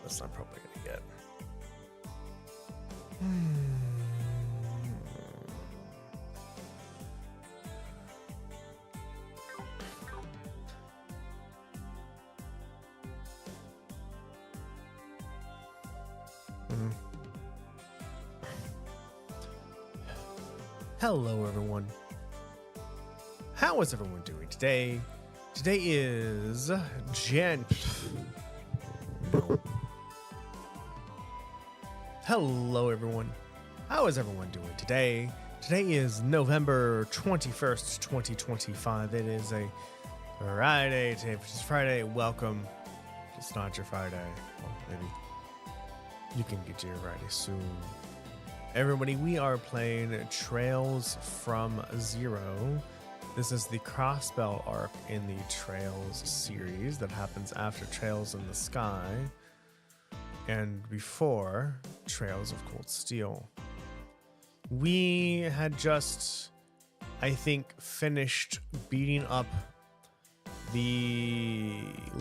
That's not probably gonna get. Hello, everyone. How is everyone doing today? Today is Hello, everyone. How is everyone doing today? Today is November 21st, 2025. It is a Friday today, which is Friday. Welcome. It's not your Friday. Well, maybe you can get to your Friday soon. Everybody, we are playing Trails from Zero. This is the Crossbell arc in the Trails series that happens after Trails in the Sky and before Trails of Cold Steel. We had just, I think, finished beating up the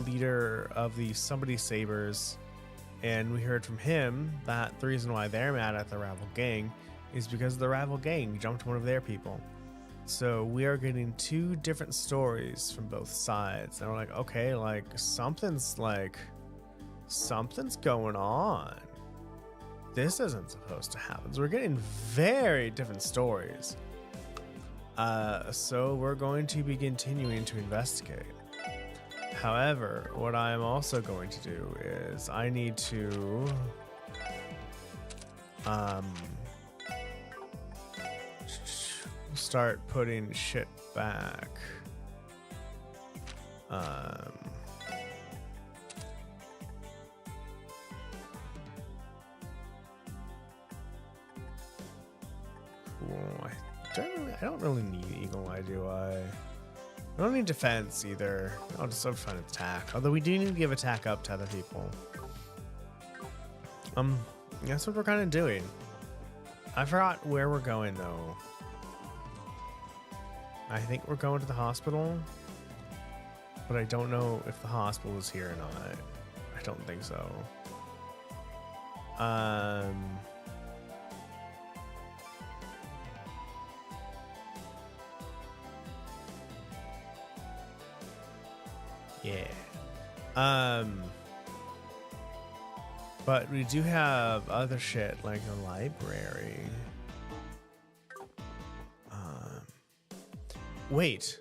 leader of the Somebody Sabers, and we heard from him that the reason why they're mad at the Ravel Gang is because the Ravel Gang jumped one of their people. So we are getting two different stories from both sides. And we're like, okay, like something's going on. This isn't supposed to happen. So we're getting very different stories. So we're going to be continuing to investigate. However, what I'm also going to do is I need to start putting shit back. Cool. I don't really need Eagle Eye, do I? I don't need defense either. I'll just find attack. Although we do need to give attack up to other people. That's what we're kind of doing. I forgot where we're going though. I think we're going to the hospital, but I don't know if the hospital is here or not. I don't think so. Yeah. But we do have other shit like a library. Wait.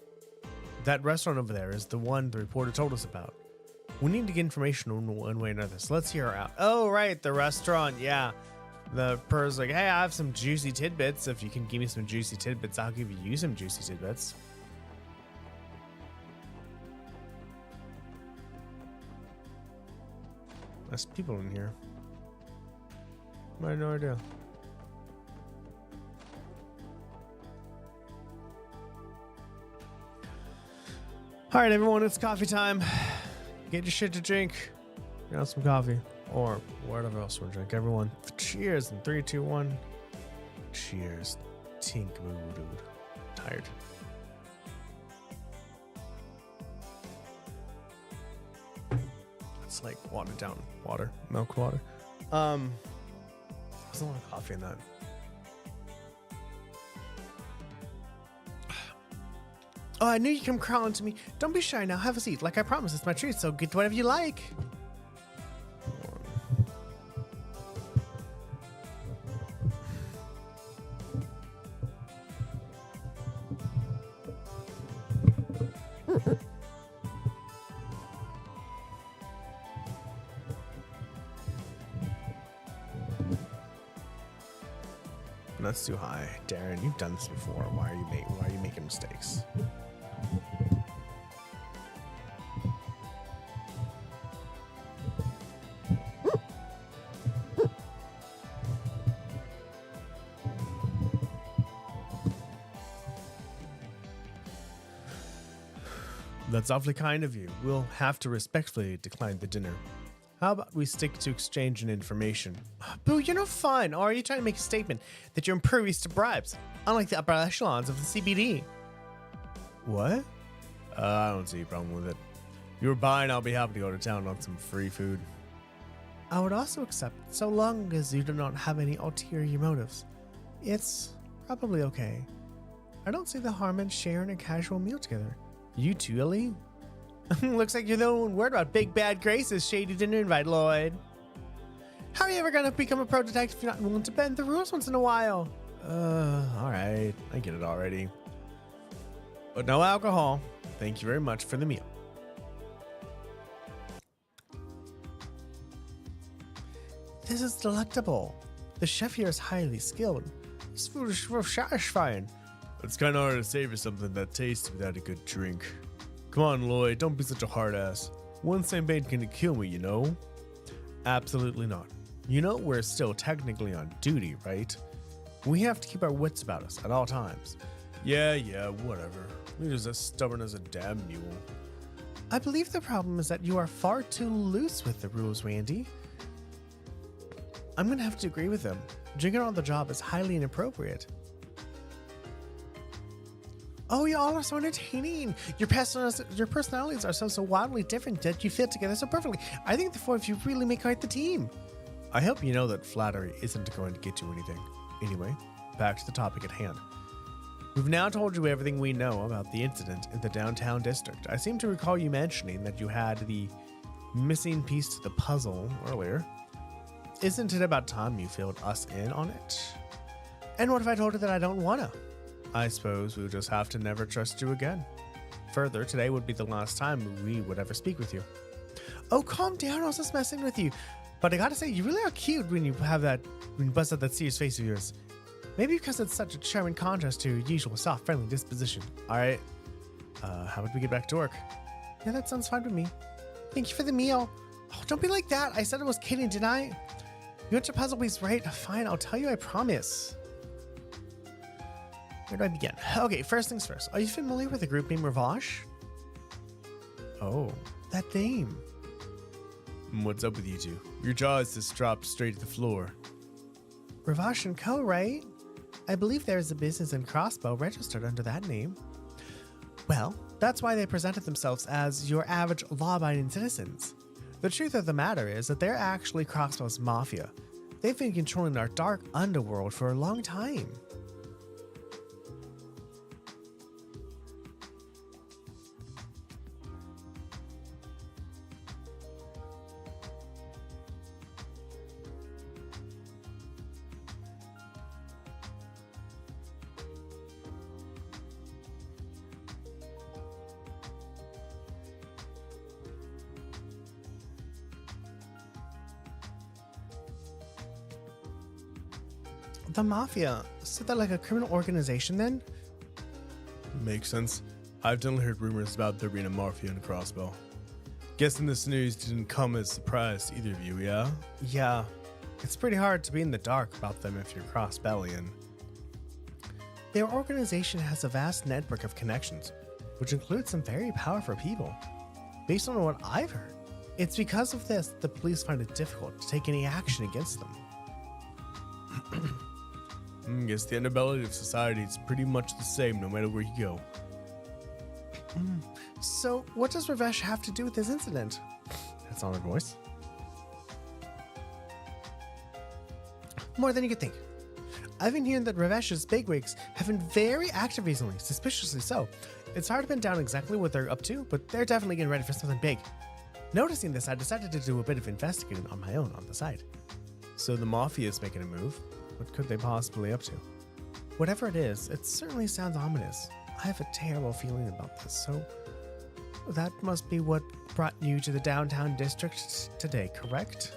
That restaurant over there is the one the reporter told us about. We need to get information on one way or another, so let's hear her out. Oh, right, the restaurant, yeah. The person's like, hey, I have some juicy tidbits. If you can give me some juicy tidbits, I'll give you some juicy tidbits. There's people in here. I had no idea. All right, everyone, it's coffee time. Get your shit to drink. Get out some coffee or whatever else we'll drink. Everyone, cheers in 3, 2, 1. Cheers. Tink moo, dude. Tired. It's like watered down water, milk water. There's a lot of coffee in that. Oh, I knew you'd come crawling to me. Don't be shy now. Have a seat. Like I promised, it's my treat, so get whatever you like. That's too high. Darren, you've done this before. Why are you making mistakes? That's awfully kind of you. We'll have to respectfully decline the dinner. How about we stick to exchanging information? Boo, you're no fun. Or are you trying to make a statement that you're impervious to bribes, unlike the upper echelons of the CBD? What? I don't see a problem with it. If you were buying, I'll be happy to go to town on some free food. I would also accept so long as you do not have any ulterior motives. It's probably okay. I don't see the harm in sharing a casual meal together. You too, Ellie? Looks like you're the one word about Big Bad Grace's shady dinner invite, Lloyd. How are you ever gonna become a pro detective if you're not willing to bend the rules once in a while? Alright. I get it already. But no alcohol. Thank you very much for the meal. This is delectable. The chef here is highly skilled. This food is real satisfying. It's kind of hard to savor something that tastes without a good drink. Come on, Lloyd, don't be such a hard ass. One same bait can kill me, you know? Absolutely not. You know we're still technically on duty, right? We have to keep our wits about us at all times. Yeah, whatever. You're just as stubborn as a damn mule. I believe the problem is that you are far too loose with the rules, Randy. I'm gonna have to agree with them. Drinking on the job is highly inappropriate. Oh, you all are so entertaining. Your personalities are so wildly different that you fit together so perfectly. I think the four of you really make quite the team. I hope you know that flattery isn't going to get you anything. Anyway, back to the topic at hand. We've now told you everything we know about the incident in the downtown district. I seem to recall you mentioning that you had the missing piece to the puzzle earlier. Isn't it about time you filled us in on it? And what if I told you that I don't wanna? I suppose we'll just have to never trust you again. Further, today would be the last time we would ever speak with you. Oh, calm down, I was just messing with you. But I gotta say, you really are cute when you bust out that serious face of yours. Maybe because it's such a charming contrast to your usual soft, friendly disposition. Alright, how would we get back to work? Yeah, that sounds fine with me. Thank you for the meal. Oh, don't be like that. I said I was kidding, didn't I? You want your puzzle piece right? Fine, I'll tell you, I promise. Where do I begin? Okay, first things first. Are you familiar with the group named Ravash? Oh, that name. What's up with you two? Your jaws just dropped straight to the floor. Ravash & Co., right? I believe there is a business in Crossbow registered under that name. Well, that's why they presented themselves as your average law-abiding citizens. The truth of the matter is that they're actually Crossbow's mafia. They've been controlling our dark underworld for a long time. The Mafia? So they're like a criminal organization then? Makes sense. I've definitely heard rumors about there being a Mafia in Crossbow. Guessing this news didn't come as a surprise to either of you, yeah? Yeah. It's pretty hard to be in the dark about them if you're Crossbellian. Their organization has a vast network of connections, which includes some very powerful people. Based on what I've heard, it's because of this the police find it difficult to take any action against them. Guess the underbelly of society is pretty much the same no matter where you go. So, what does Ravesh have to do with this incident? That's not her voice. More than you could think. I've been hearing that Ravesh's bigwigs have been very active recently, suspiciously so. It's hard to pin down exactly what they're up to, but they're definitely getting ready for something big. Noticing this, I decided to do a bit of investigating on my own on the side. So the Mafia is making a move. What could they possibly be up to? Whatever it is, it certainly sounds ominous. I have a terrible feeling about this, so that must be what brought you to the downtown district today, correct?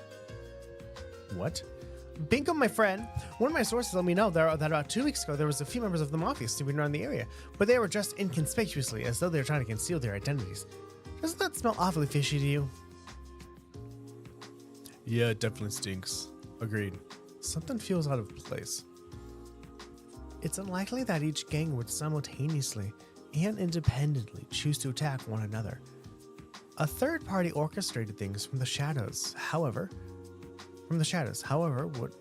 What? Bingo, my friend. One of my sources let me know that about 2 weeks ago there was a few members of the Mafia snooping around the area, but they were dressed inconspicuously as though they were trying to conceal their identities. Doesn't that smell awfully fishy to you? Yeah, it definitely stinks. Agreed. Something feels out of place. It's unlikely that each gang would simultaneously and independently choose to attack one another. A third party orchestrated things from the shadows, however, would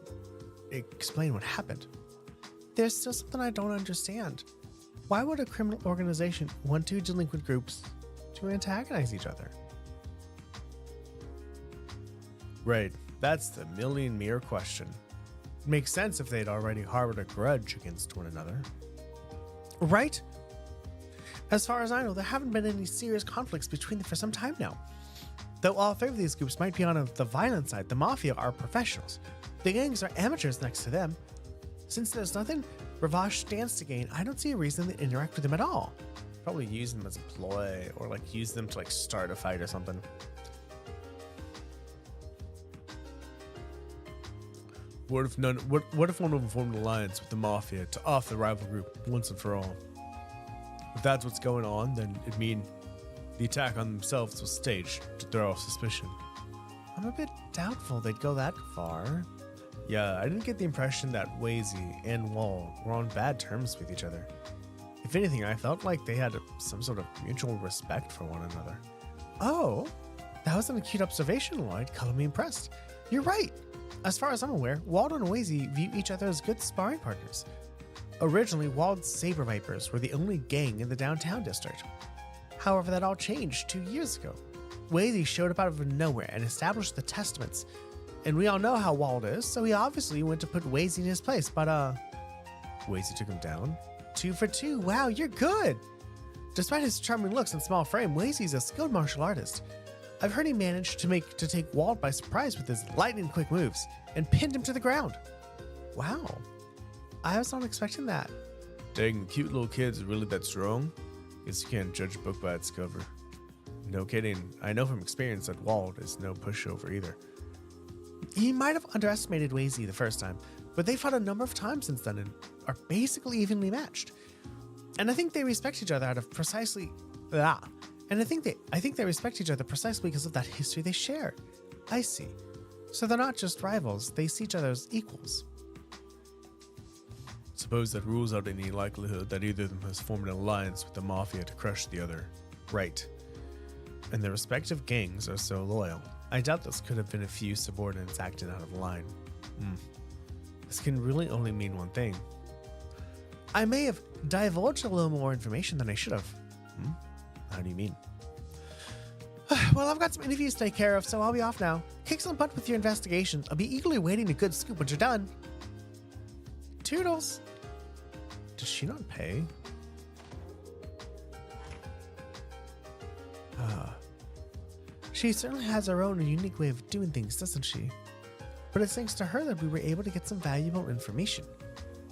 explain what happened. There's still something I don't understand. Why would a criminal organization want two delinquent groups to antagonize each other? Right. That's the million-meter question. It makes sense if they'd already harbored a grudge against one another. Right? As far as I know, there haven't been any serious conflicts between them for some time now. Though all three of these groups might be on the violent side, the Mafia are professionals. The gangs are amateurs next to them. Since there's nothing Ravash stands to gain, I don't see a reason to interact with them at all. Probably use them as a ploy, or like use them to like start a fight or something. What if one of them formed an alliance with the Mafia to off the rival group once and for all? If that's what's going on, then it'd mean the attack on themselves was staged to throw off suspicion. I'm a bit doubtful they'd go that far. Yeah, I didn't get the impression that Wazy and Wall were on bad terms with each other. If anything, I felt like they had some sort of mutual respect for one another. Oh, that was an acute observation, Lloyd. Color me impressed. You're right. As far as I'm aware, Wald and Wazy view each other as good sparring partners. Originally, Wald's Saber Vipers were the only gang in the downtown district. However, that all changed 2 years ago. Wazy showed up out of nowhere and established the Testaments. And we all know how Wald is, so he obviously went to put Wazy in his place, but Wazy took him down. 2 for 2, wow, you're good! Despite his charming looks and small frame, Wazy's a skilled martial artist. I've heard he managed to take Wald by surprise with his lightning-quick moves and pinned him to the ground. Wow, I was not expecting that. Dang, cute little kids are really that strong? Guess you can't judge a book by its cover. No kidding, I know from experience that Wald is no pushover either. He might have underestimated Wazy the first time, but they fought a number of times since then and are basically evenly matched. And I think they respect each other out of precisely that. And I think they respect each other precisely because of that history they share. I see. So they're not just rivals, they see each other as equals. Suppose that rules out any likelihood that either of them has formed an alliance with the Mafia to crush the other. Right. And their respective gangs are so loyal. I doubt this could have been a few subordinates acting out of line. This can really only mean one thing. I may have divulged a little more information than I should have. How do you mean? Well, I've got some interviews to take care of, so I'll be off now. Kick some butt with your investigation. I'll be eagerly waiting a good scoop when you're done. Toodles. Does she not pay? She certainly has her own unique way of doing things, doesn't she? But it's thanks to her that we were able to get some valuable information.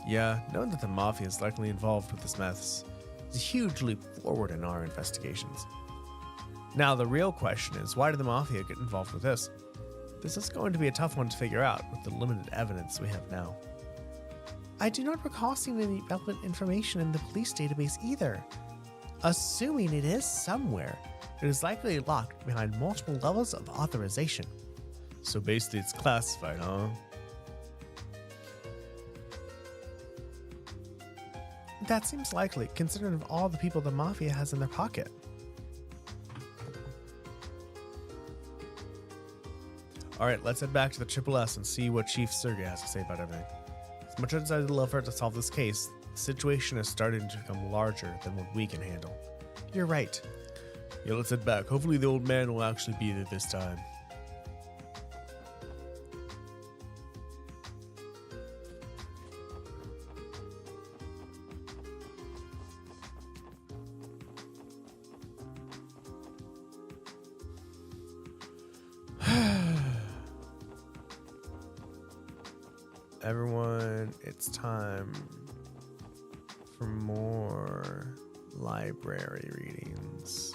Yeah, knowing that the Mafia is likely involved with this mess is a huge leap forward in our investigations. Now, the real question is, why did the Mafia get involved with this? This is going to be a tough one to figure out with the limited evidence we have now. I do not recall seeing any relevant information in the police database either. Assuming it is somewhere, it is likely locked behind multiple levels of authorization. So basically it's classified, huh? That seems likely, considering all the people the Mafia has in their pocket. Alright, let's head back to the Triple S and see what Chief Sergey has to say about everything. As much as I'd love her to solve this case, the situation is starting to become larger than what we can handle. You're right. Yeah, let's head back. Hopefully the old man will actually be there this time. Everyone, it's time for more library readings.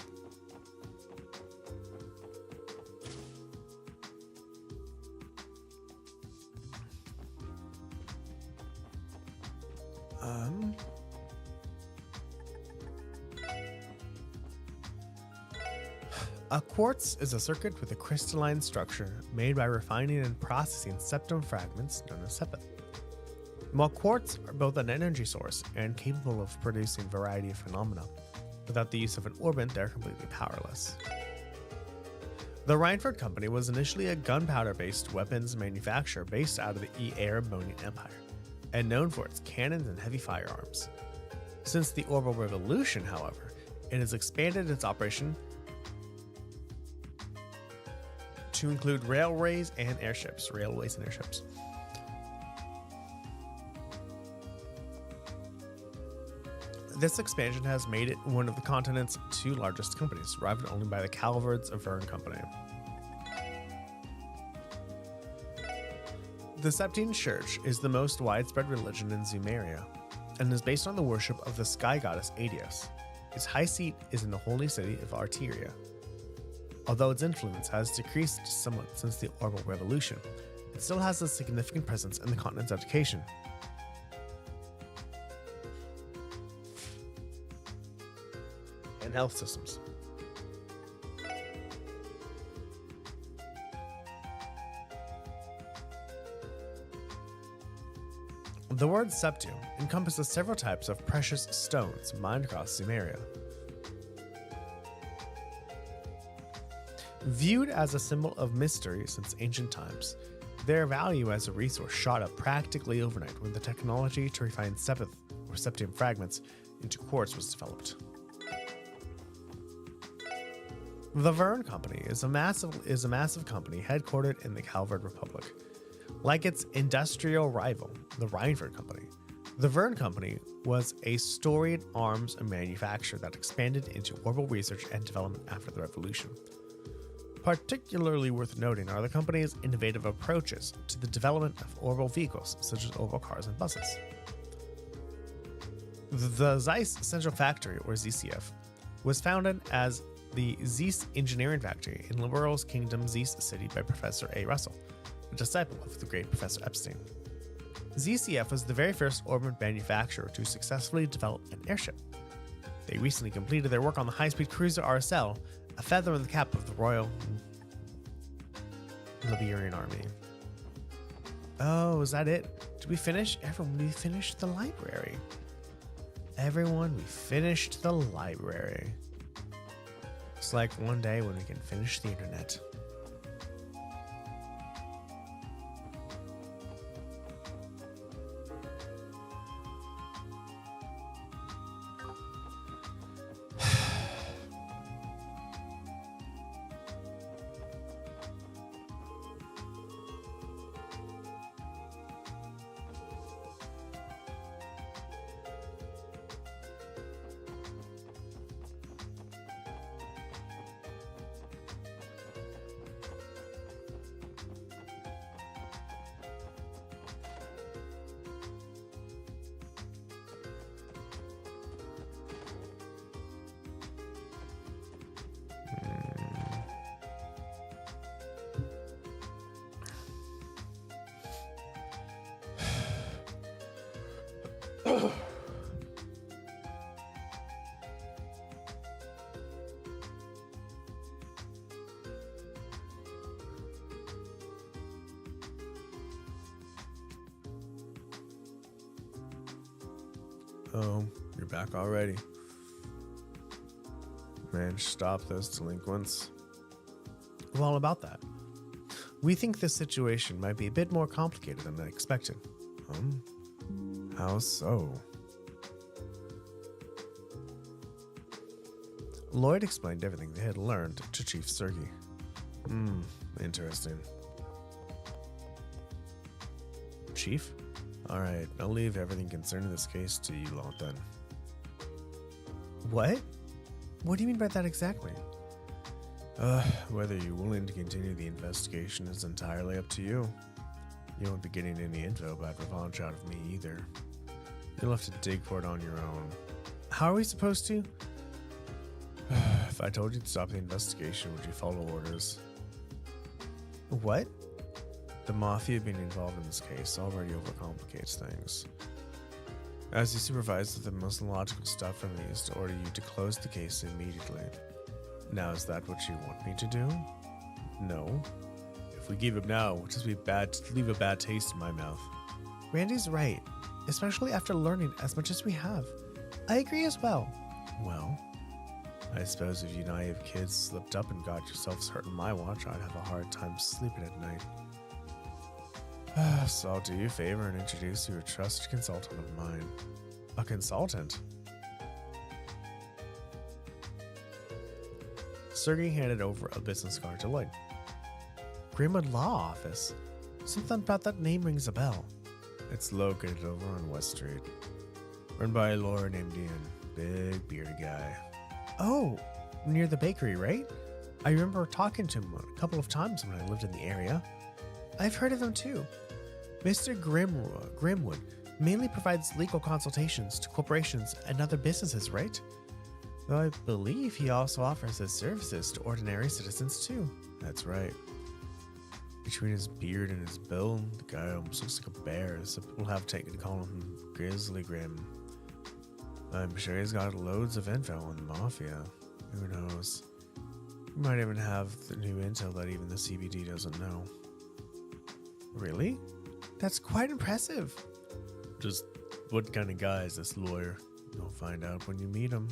A quartz is a circuit with a crystalline structure made by refining and processing septum fragments known as sepith. While quartz are both an energy source and capable of producing a variety of phenomena, without the use of an orbit, they're completely powerless. The Reinford Company was initially a gunpowder-based weapons manufacturer based out of the Arabonian Empire, and known for its cannons and heavy firearms. Since the Orbital Revolution, however, it has expanded its operation to include railways and airships. This expansion has made it one of the continent's two largest companies, rivaled only by the Calvert's Verne Company. The Septine Church is the most widespread religion in Zumeria and is based on the worship of the sky goddess Adios. Its high seat is in the holy city of Arteria. Although its influence has decreased somewhat since the Orbital Revolution, it still has a significant presence in the continent's education. And health systems. The word septu encompasses several types of precious stones mined across Zumeria. Viewed as a symbol of mystery since ancient times, their value as a resource shot up practically overnight when the technology to refine sepith or septium fragments into quartz was developed. The Verne Company is a massive company headquartered in the Calvert Republic. Like its industrial rival, the Rhineford Company, the Verne Company was a storied arms manufacturer that expanded into orbital research and development after the Revolution. Particularly worth noting are the company's innovative approaches to the development of orbital vehicles, such as orbital cars and buses. The Zeiss Central Factory, or ZCF, was founded as the Zeiss Engineering Factory in Liberal's Kingdom Zeiss City by Professor A. Russell, a disciple of the great Professor Epstein. ZCF was the very first orbital manufacturer to successfully develop an airship. They recently completed their work on the high-speed cruiser RSL, a feather in the cap of the Royal Liberian Army. Oh, is that it? Did we finish? Everyone, we finished the library. Everyone, we finished the library. It's like one day when we can finish the internet. Oh, you're back already. Man, stop those delinquents. Well, about that. We think this situation might be a bit more complicated than I expected. How so? Lloyd explained everything they had learned to Chief Sergey. Interesting. Chief? Alright, I'll leave everything concerning this case to you lot then. What? What do you mean by that exactly? Whether you're willing to continue the investigation is entirely up to you. You won't be getting any info about Revanche out of me either. You'll have to dig for it on your own. How are we supposed to? If I told you to stop the investigation, would you follow orders? What? The Mafia being involved in this case already overcomplicates things. As you supervisor, the most logical step for me is to order you to close the case immediately. Now, is that what you want me to do? No. If we give up now, it will just leave a bad taste in my mouth. Randy's right, especially after learning as much as we have. I agree as well. Well, I suppose if you naive kids slipped up and got yourselves hurt in my watch, I'd have a hard time sleeping at night. So I'll do you a favor and introduce you a trusted consultant of mine. A consultant? Sergey handed over a business card to Lloyd. Grimwood Law Office. Something about that name rings a bell. It's located over on West Street. Run by a lawyer named Ian. Big bearded guy. Oh, near the bakery, right? I remember talking to him a couple of times when I lived in the area. I've heard of him too. Mr. Grimwood mainly provides legal consultations to corporations and other businesses, right? Though I believe he also offers his services to ordinary citizens too. That's right. Between his beard and his build, the guy almost looks like a bear, so people have taken to call him Grizzly Grim. I'm sure he's got loads of info on the Mafia. Who knows? He might even have the new intel that even the CBD doesn't know. Really? That's quite impressive. Just what kind of guy is this lawyer? You'll find out when you meet him.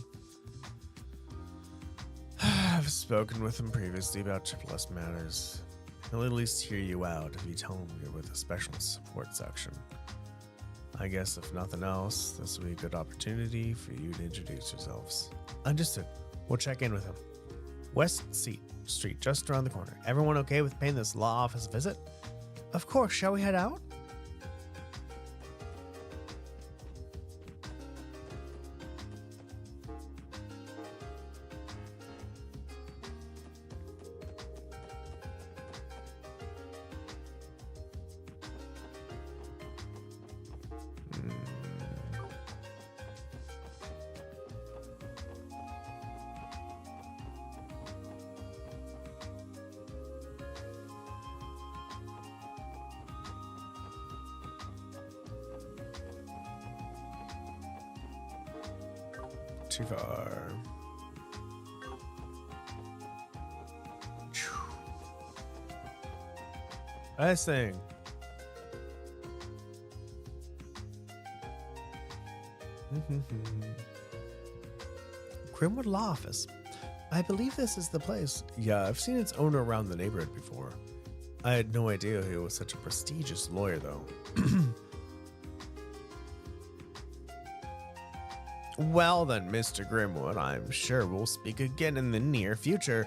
I've spoken with him previously about AAA matters. He'll at least hear you out if you tell him you're with the special support section. I guess if nothing else, this will be a good opportunity for you to introduce yourselves. Understood. We'll check in with him. West Street, just around the corner. Everyone okay with paying this law office a visit? Of course. Shall we head out? Too far. Last thing. Grimwood Law Office. I believe this is the place. Yeah, I've seen its owner around the neighborhood before. I had no idea he was such a prestigious lawyer, though. Well then, Mr. Grimwood, I'm sure we'll speak again in the near future.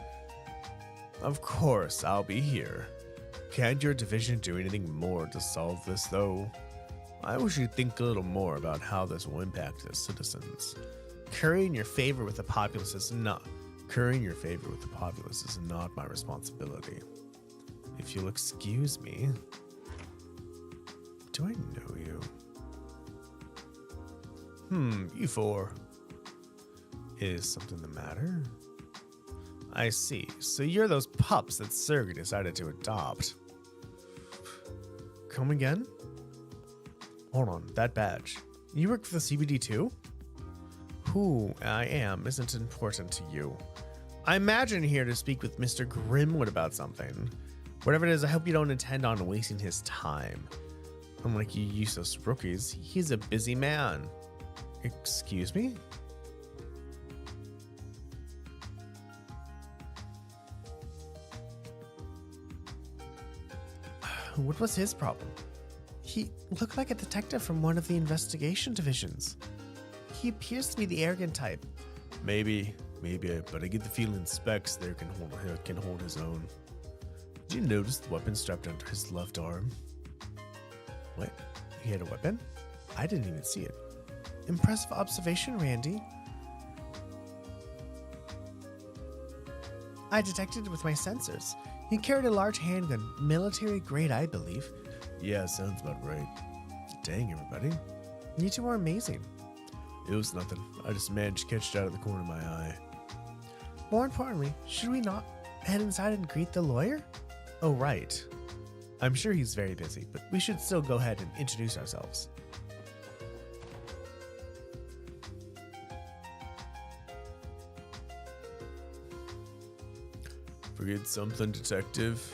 Of course, I'll be here. Can't your division do anything more to solve this, though? I wish you'd think a little more about how this will impact the citizens. Currying your favor with the populace is not my responsibility. If you'll excuse me. Do I know you? You four. Is something the matter? I see. So you're those pups that Sergey decided to adopt. Come again? Hold on, that badge. You work for the CBD too? Who I am isn't important to you. I imagine here to speak with Mr. Grimwood about something. Whatever it is, I hope you don't intend on wasting his time. Unlike you useless rookies, he's a busy man. Excuse me? What was his problem? He looked like a detective from one of the investigation divisions. He appears to be the arrogant type. Maybe, but I get the feeling Specs there can hold his own. Did you notice the weapon strapped under his left arm? What? He had a weapon? I didn't even see it. Impressive observation, Randy. I detected it with my sensors. He carried a large handgun, military grade, I believe. Yeah, sounds about right. Dang, everybody. You two are amazing. It was nothing. I just managed to catch it out of the corner of my eye. More importantly, should we not head inside and greet the lawyer? Oh, right. I'm sure he's very busy, but we should still go ahead and introduce ourselves. Forget something, detective?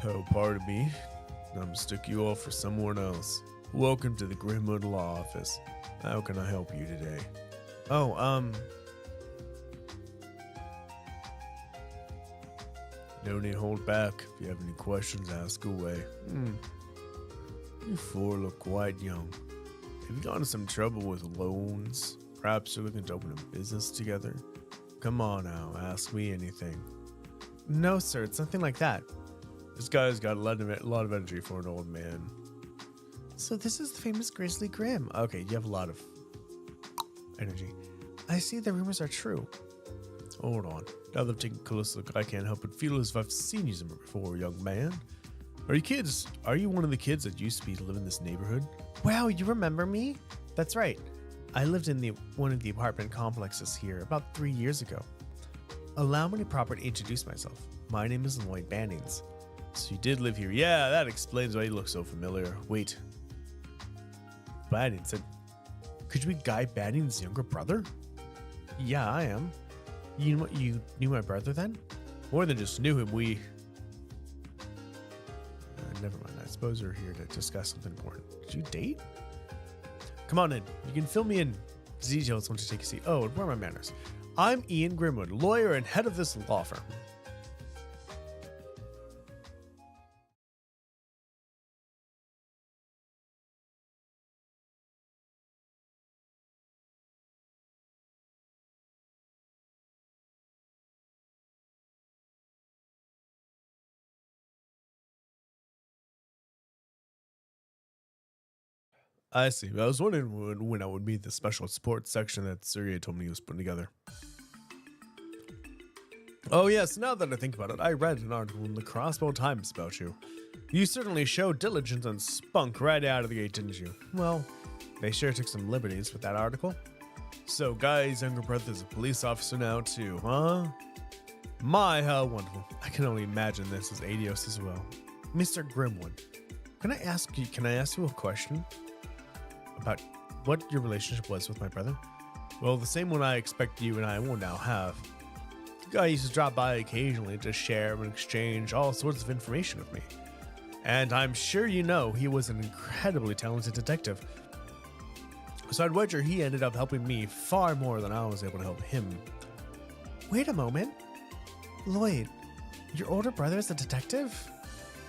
Oh, pardon me. I'm mistook you all for someone else. Welcome to the Grimwood Law Office. How can I help you today? Oh, no need to hold back. If you have any questions, ask away. You four look quite young. Have you gotten into some trouble with loans? Perhaps you're looking to open a business together? Come on now, ask me anything. No, sir, it's nothing like that. This guy's got a lot of energy for an old man. So this is the famous Grizzly Grim. Okay, you have a lot of energy. I see the rumors are true. Hold on. Now that I've taken a close look, I can't help but feel as if I've seen you somewhere before, young man. Are you one of the kids that used to live in this neighborhood? Wow, you remember me? That's right. I lived in one of the apartment complexes here about 3 years ago. Allow me to properly introduce myself. My name is Lloyd Bannings. So you did live here. Yeah, that explains why you look so familiar. Wait. Bannings said, could you be Guy Bannings' younger brother? Yeah, I am. You knew my brother then? More than just knew him, we... never mind, I suppose we're here to discuss something important. Did you date? Come on in. You can fill me in details once you take a seat. Oh, and where are my manners? I'm Ian Grimwood, lawyer and head of this law firm. I see. I was wondering when I would meet the special sports section that Surya told me he was putting together. Oh yes, now that I think about it, I read an article in the Crossbow Times about you. You certainly showed diligence and spunk right out of the gate, didn't you? Well, they sure took some liberties with that article. So Guy's younger brother's a police officer now too, huh? My, how wonderful. I can only imagine this as Adios as well. Mr. Grimwood, can I ask you a question? About what your relationship was with my brother? Well, the same one I expect you and I will now have. The guy used to drop by occasionally to share and exchange all sorts of information with me. And I'm sure you know he was an incredibly talented detective. So I'd wager he ended up helping me far more than I was able to help him. Wait a moment. Lloyd, your older brother is a detective?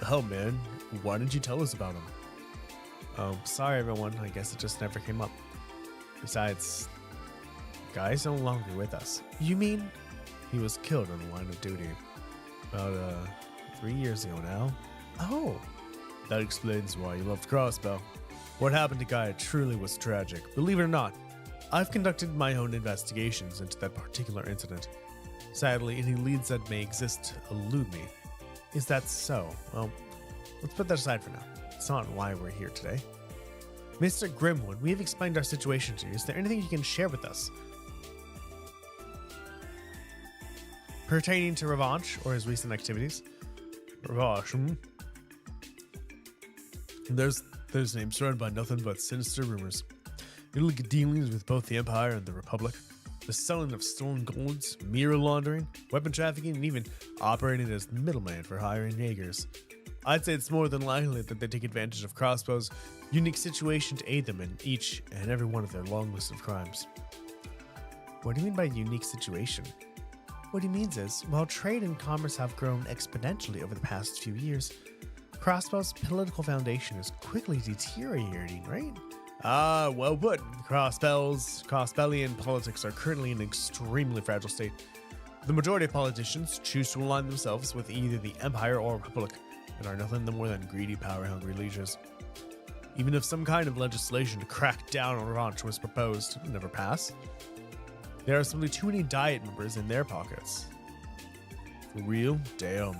Oh man, why didn't you tell us about him? Oh, sorry everyone, I guess it just never came up. Besides, Guy's no longer with us. You mean? He was killed on the line of duty. About, 3 years ago now. Oh. That explains why you loved Crossbow. What happened to Guy truly was tragic. Believe it or not, I've conducted my own investigations into that particular incident. Sadly, any leads that may exist elude me. Is that so? Well, let's put that aside for now. It's not why we're here today. Mr. Grimwood, we have explained our situation to you. Is there anything you can share with us? Pertaining to Revanche or his recent activities? Revanche, There's names surrounded by nothing but sinister rumors. Illegal dealings with both the Empire and the Republic. The selling of stolen golds, mirror laundering, weapon trafficking, and even operating as middleman for hiring Jaegers. I'd say it's more than likely that they take advantage of Crossbow's unique situation to aid them in each and every one of their long list of crimes. What do you mean by unique situation? What he means is, while trade and commerce have grown exponentially over the past few years, Crossbow's political foundation is quickly deteriorating, right? Ah, well put. Crossbellian politics are currently in an extremely fragile state. The majority of politicians choose to align themselves with either the Empire or Republic, and are nothing more than greedy, power-hungry leeches. Even if some kind of legislation to crack down on Revanche was proposed, it would never pass. There are simply too many Diet members in their pockets. For real? Damn.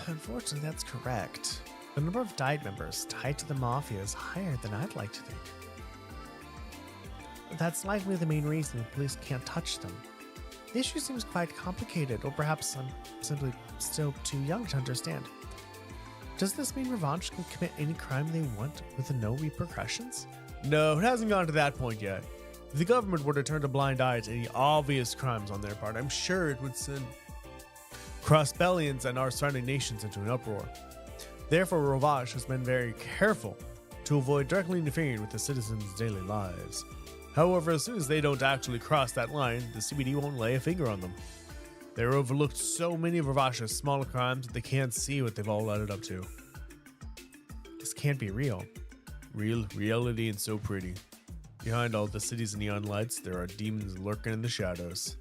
Unfortunately, that's correct. The number of Diet members tied to the Mafia is higher than I'd like to think. That's likely the main reason the police can't touch them. The issue seems quite complicated, or perhaps I'm simply still too young to understand. Does this mean Revanche can commit any crime they want with no repercussions? No, it hasn't gone to that point yet. If the government were to turn a blind eye to any obvious crimes on their part, I'm sure it would send Crossbellians and our surrounding nations into an uproar. Therefore, Revanche has been very careful to avoid directly interfering with the citizens' daily lives. However, as soon as they don't actually cross that line, the CBD won't lay a finger on them. They're overlooked so many of Revanche's smaller crimes that they can't see what they've all added up to. This can't be real. Reality and so pretty. Behind all the city's neon lights, there are demons lurking in the shadows.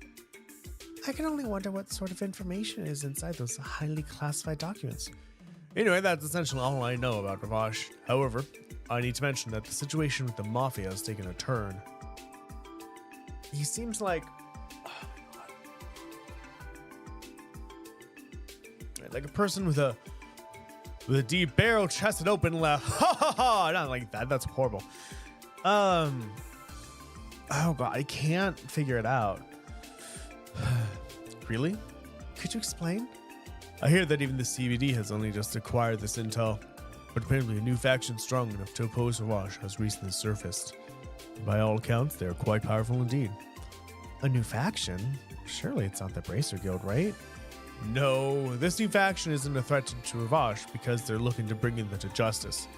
I can only wonder what sort of information is inside those highly classified documents. Anyway, that's essentially all I know about Ravash. However, I need to mention that the situation with the Mafia has taken a turn. He seems like... like a person with a deep barrel chested open left. Ha ha ha! Not like that. That's horrible. Oh god, I can't figure it out. Really? Could you explain? I hear that even the CBD has only just acquired this intel, but apparently a new faction strong enough to oppose Ravash has recently surfaced. By all accounts, they are quite powerful indeed. A new faction? Surely it's not the Bracer Guild, right? No, this new faction isn't a threat to Ravash because they're looking to bring them to justice.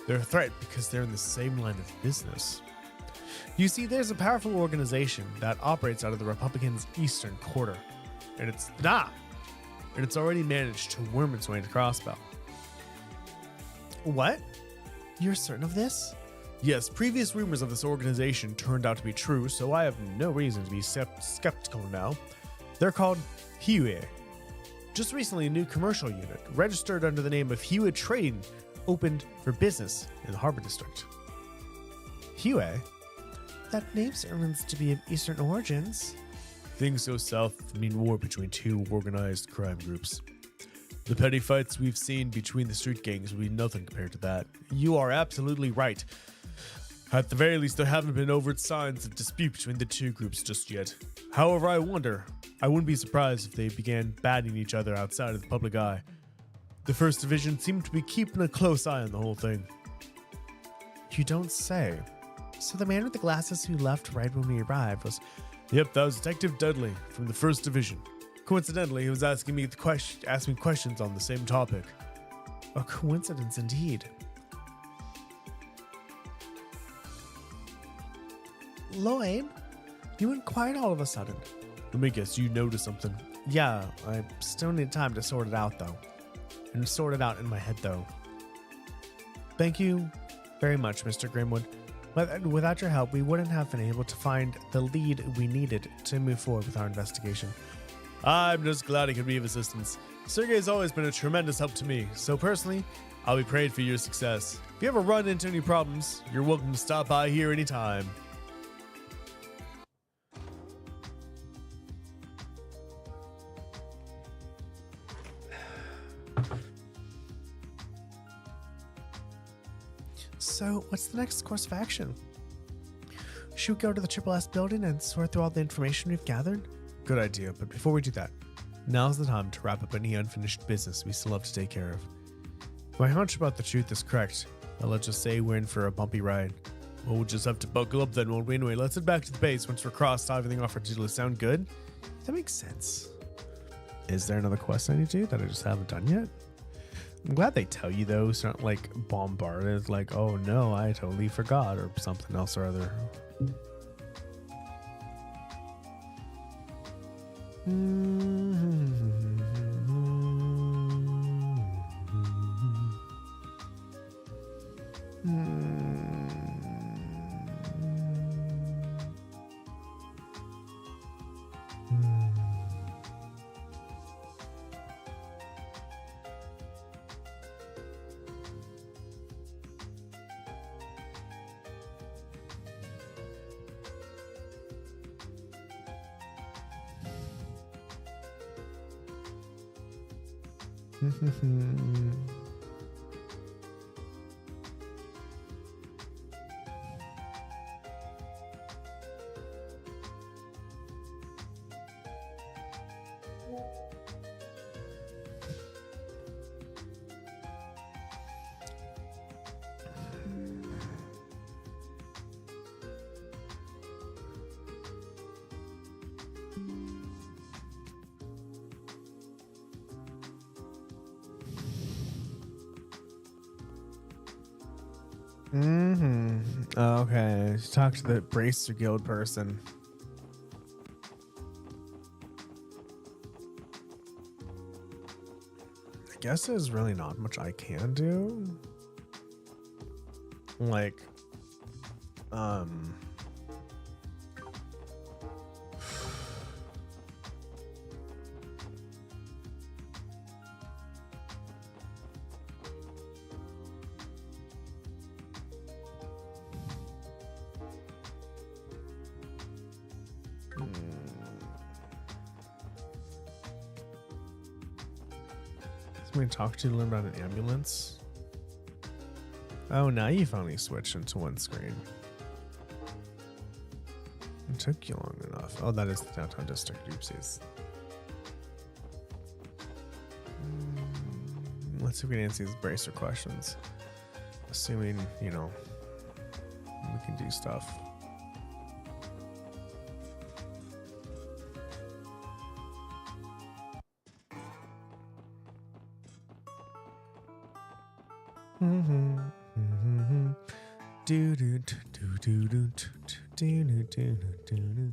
They're a threat because they're in the same line of business. You see, there's a powerful organization that operates out of the Republicans' eastern quarter, and it's already managed to worm its way into Crossbell. What? You're certain of this? Yes, previous rumors of this organization turned out to be true, so I have no reason to be skeptical now. They're called feud. Just recently, a new commercial unit, registered under the name of feud Trading, opened for business in the Harbor District. feud? That name seems to be of Eastern origins. Things go south mean war between two organized crime groups. The petty fights we've seen between the street gangs will be nothing compared to that. You are absolutely right. At the very least, there haven't been overt signs of dispute between the two groups just yet. However, I wouldn't be surprised if they began batting each other outside of the public eye. The First Division seemed to be keeping a close eye on the whole thing. You don't say. So the man with the glasses who left right when we arrived was... Yep, that was Detective Dudley from the First Division. Coincidentally, he was asking me questions on the same topic. A coincidence indeed. Lloyd, you went quiet all of a sudden. Let me guess, you noticed something. Yeah, I still need time to sort it out, though. And sort it out in my head, though. Thank you very much, Mr. Grimwood. Without your help, we wouldn't have been able to find the lead we needed to move forward with our investigation. I'm just glad I could be of assistance. Sergey's always been a tremendous help to me, so personally, I'll be praying for your success. If you ever run into any problems, you're welcome to stop by here anytime. So, what's the next course of action? Should we go to the Triple S building and sort through all the information we've gathered? Good idea, but before we do that, now's the time to wrap up any unfinished business we still have to take care of. If my hunch about the truth is correct, well, let's just say we're in for a bumpy ride. Well, we'll just have to buckle up then, won't we? Anyway, let's head back to the base once we're crossed everything off our to-do list. Sound good? That makes sense. Is there another quest I need to do that I just haven't done yet? I'm glad they tell you, though, so not like bombarded, like, oh no, I totally forgot, or something else or other. Okay, talk to the Bracer Guild person. I guess there's really not much I can do. Like, Can we talk to you, learn about an ambulance? Oh, now you finally switched into one screen. It took you long enough. Oh, that is the downtown district. Oopsies. Let's see if we can answer these bracer questions. Assuming, you know, we can do stuff. Do do do do do do do do do do do.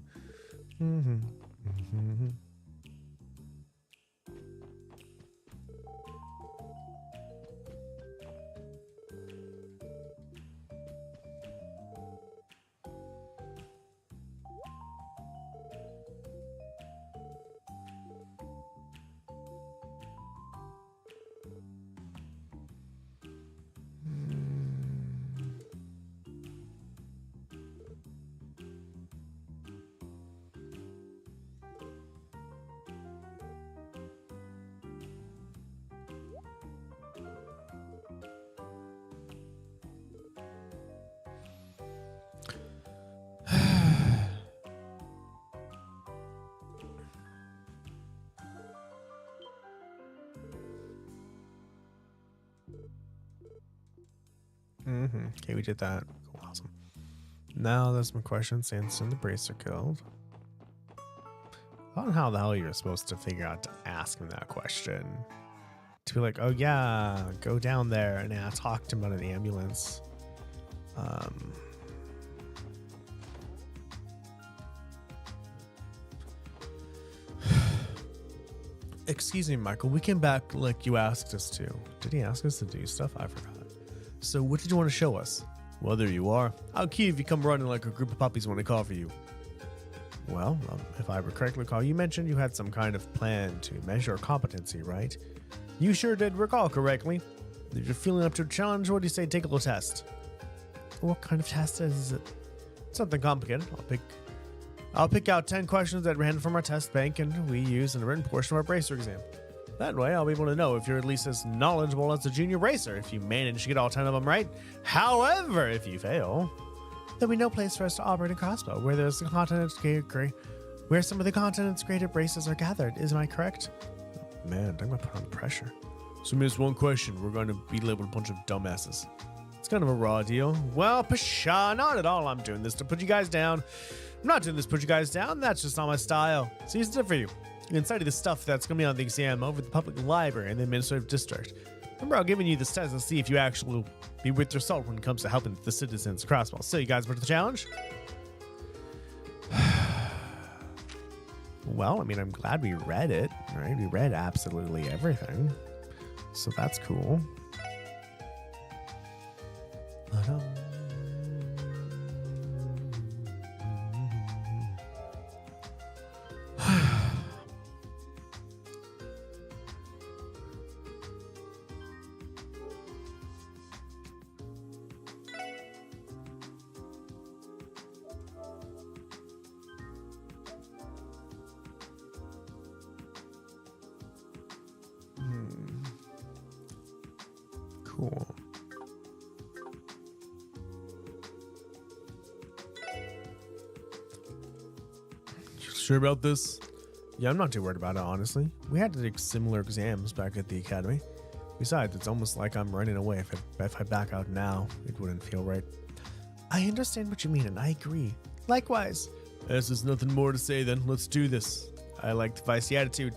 Okay, we did that. Cool, awesome. Now there's some questions answered in the Bracer Guild. I don't know how the hell you're supposed to figure out to ask him that question. To be like, oh yeah, go down there and talk to him about an ambulance. Excuse me, Michael, we came back like you asked us to. Did he ask us to do stuff? I forgot. So what did you want to show us? Well, there you are. How cute if you come running like a group of puppies when I call for you. Well, if I recall, you mentioned you had some kind of plan to measure competency, right? You sure did recall correctly. If you're feeling up to a challenge, what do you say, take a little test? What kind of test is it? Something complicated. I'll pick out 10 questions at random from our test bank, and we use in a written portion of our bracer exam. That way, I'll be able to know if you're at least as knowledgeable as a junior racer if you manage to get all 10 of them right. However, if you fail, there'll be no place for us to operate a crossbow where there's where some of the continent's graded races are gathered. Isn't I correct? Man, I'm gonna put on pressure. So miss one question, we're gonna be labeled a bunch of dumbasses. It's kind of a raw deal. Well, pshaw, not at all. I'm doing this to put you guys down. I'm not doing this to put you guys down. That's just not my style. So here's it for you. You can study the stuff that's going to be on the exam over at the public library in the administrative district. Remember, I'm giving you this test to see if you actually will be worth your salt when it comes to helping the citizens across. So you guys ready for the challenge? Well, I mean, I'm glad we read it, right? We read absolutely everything. So that's cool. Cool. You sure about this? Yeah, I'm not too worried about it, honestly. We had to take similar exams back at the academy. Besides, it's almost like I'm running away. If I back out now, it wouldn't feel right. I understand what you mean, and I agree. Likewise. There's nothing more to say then. Let's do this. I like the feisty attitude.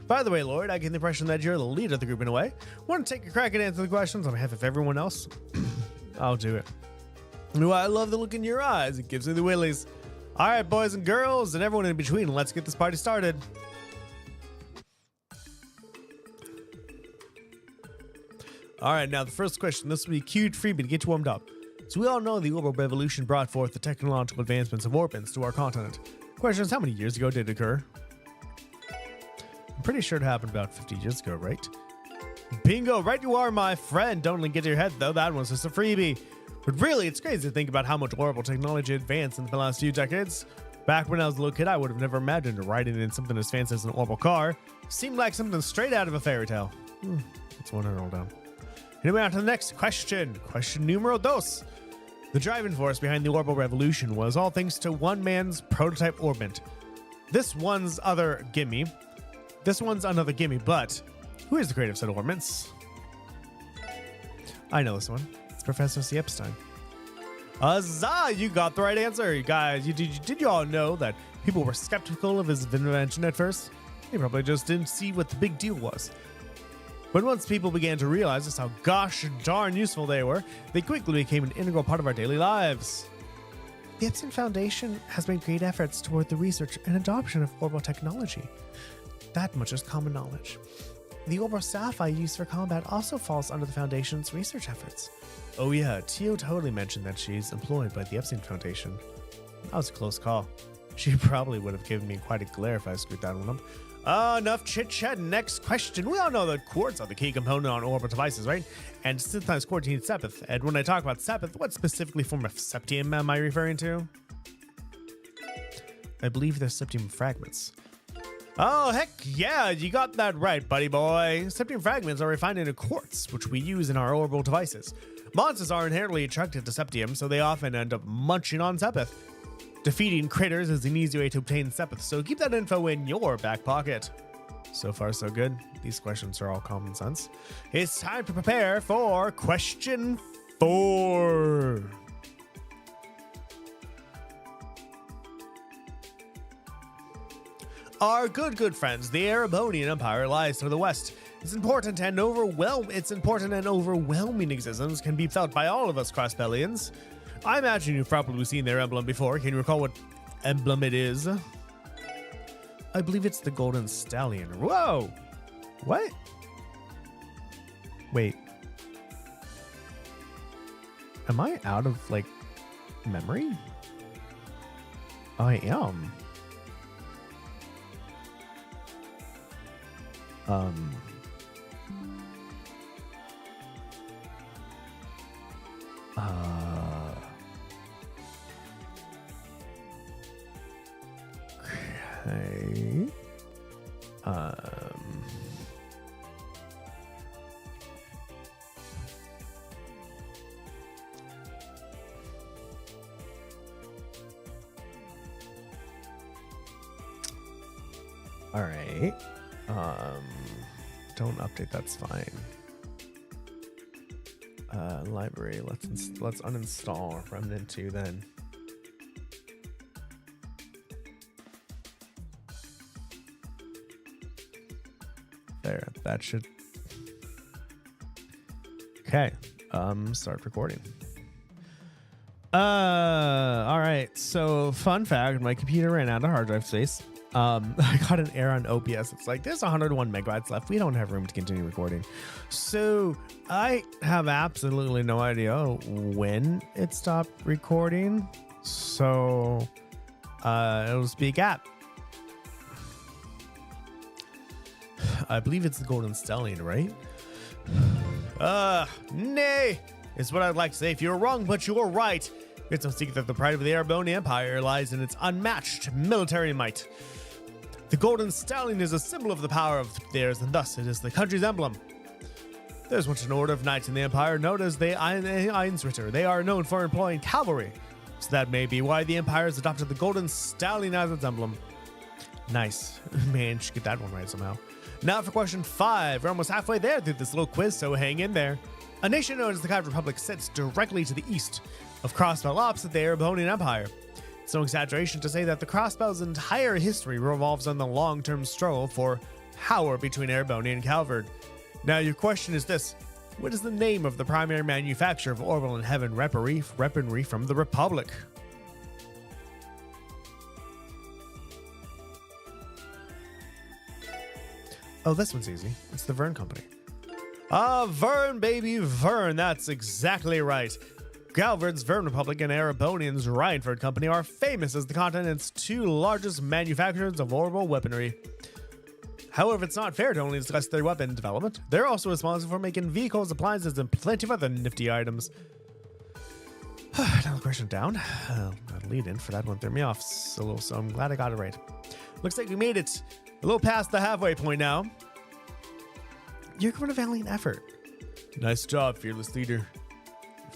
By the way, Lloyd, I get the impression that you're the leader of the group in a way. Want to take a crack at answering the questions on behalf of everyone else? I'll do it. Ooh, I love the look in your eyes. It gives me the willies. All right, boys and girls, and everyone in between, let's get this party started. All right, now the first question. This will be a cute freebie to get you warmed up. So we all know the orbital revolution brought forth the technological advancements of orbits to our continent. Question is, how many years ago did it occur? I'm pretty sure it happened about 50 years ago, right? Bingo, right you are, my friend. Don't get to your head, though. That one's just a freebie. But really, it's crazy to think about how much orbital technology advanced in the last few decades. Back when I was a little kid, I would have never imagined riding in something as fancy as an orbital car. Seemed like something straight out of a fairy tale. That's one hurdle down. Anyway, on to the next question. Question numero dos. The driving force behind the orbital revolution was all thanks to one man's prototype orbit. This one's another gimme, but who is the creative set of orbits? I know this one. It's Professor C. Epstein. Huzzah! You got the right answer, you guys. Did you all know that people were skeptical of his invention at first? They probably just didn't see what the big deal was. But once people began to realize just how gosh darn useful they were, they quickly became an integral part of our daily lives. The Epstein Foundation has made great efforts toward the research and adoption of orbital technology. That much is common knowledge. The orbital staff I use for combat also falls under the Foundation's research efforts. Oh yeah, Tio totally mentioned that she's employed by the Epstein Foundation. That was a close call. She probably would have given me quite a glare if I screwed that one up. Enough chit-chat. Next question. We all know that quartz are the key component on orbital devices, right? And sometimes quartz needs sepith. And when I talk about sepith, what specifically form of septium am I referring to? I believe they're septium fragments. Oh, heck yeah, you got that right, buddy boy. Septium fragments are refined into quartz, which we use in our orbital devices. Monsters are inherently attracted to septium, so they often end up munching on sepith. Defeating critters is an easy way to obtain sepith, so keep that info in your back pocket. So far, so good. These questions are all common sense. It's time to prepare for question 4. Our good friends, the Erebonian Empire lies to the west. Its important and overwhelming existence can be felt by all of us crossbellians. I imagine you've probably seen their emblem before. Can you recall what emblem it is? I believe it's the golden stallion. Whoa! What? Wait. Am I out of, like, memory? I am. Okay. All right. Don't update. That's fine. Library. Let's uninstall Remnant 2 then. There. That should. Okay. Start recording. All right. So, fun fact: my computer ran out of hard drive space. I got an error on OBS. It's like, there's 101 megabytes left. We don't have room to continue recording. So I have absolutely no idea when it stopped recording. So it'll just be a gap. I believe it's the golden stallion, right? Nay, is what I'd like to say. If you're wrong, but you're right. It's no secret that the pride of the Erebonian Empire lies in its unmatched military might. The golden stallion is a symbol of the power of theirs, and thus it is the country's emblem. There's once an order of knights in the empire known as the Einsritter. They are known for employing cavalry, so that may be why the empire has adopted the golden stallion as its emblem. Nice. Man, should get that one right somehow. Now for question 5. We're almost halfway there through this little quiz, so hang in there. A nation known as the Kaiser Republic sits directly to the east of Crossbell, opposite the Erebonian Empire. It's no exaggeration to say that the Crossbell's entire history revolves on the long-term struggle for power between Ereboni and Calvard. Now your question is this: what is the name of the primary manufacturer of orbital and heaven weaponry from the Republic? Oh, this one's easy. It's the Vern Company. Vern, baby, Vern. That's exactly right. Calvard's Vern Republic and Erebonian's Rhineford Company are famous as the continent's 2 largest manufacturers of orbital weaponry. However, it's not fair to only discuss their weapon development. They're also responsible for making vehicles, appliances, and plenty of other nifty items. Now, question down. That lead in for that one threw me off a little, so I'm glad I got it right. Looks like we made it a little past the halfway point now. You're going to valiant effort. Nice job, fearless leader.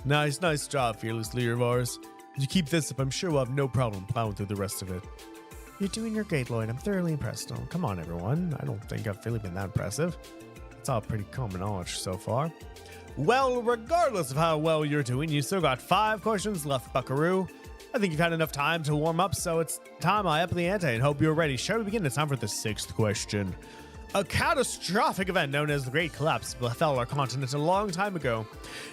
Nice job, fearless leader of ours. If you keep this up, I'm sure we'll have no problem plowing through the rest of it. You're doing your great, Lloyd. I'm thoroughly impressed. Oh, come on, everyone. I don't think I've really been that impressive. It's all pretty common knowledge so far. Well, regardless of how well you're doing, you still got 5 questions left, buckaroo. I think you've had enough time to warm up, so it's time I up the ante and hope you're ready. Shall we begin? It's time for the 6th question. A catastrophic event known as the Great Collapse befell our continent a long time ago.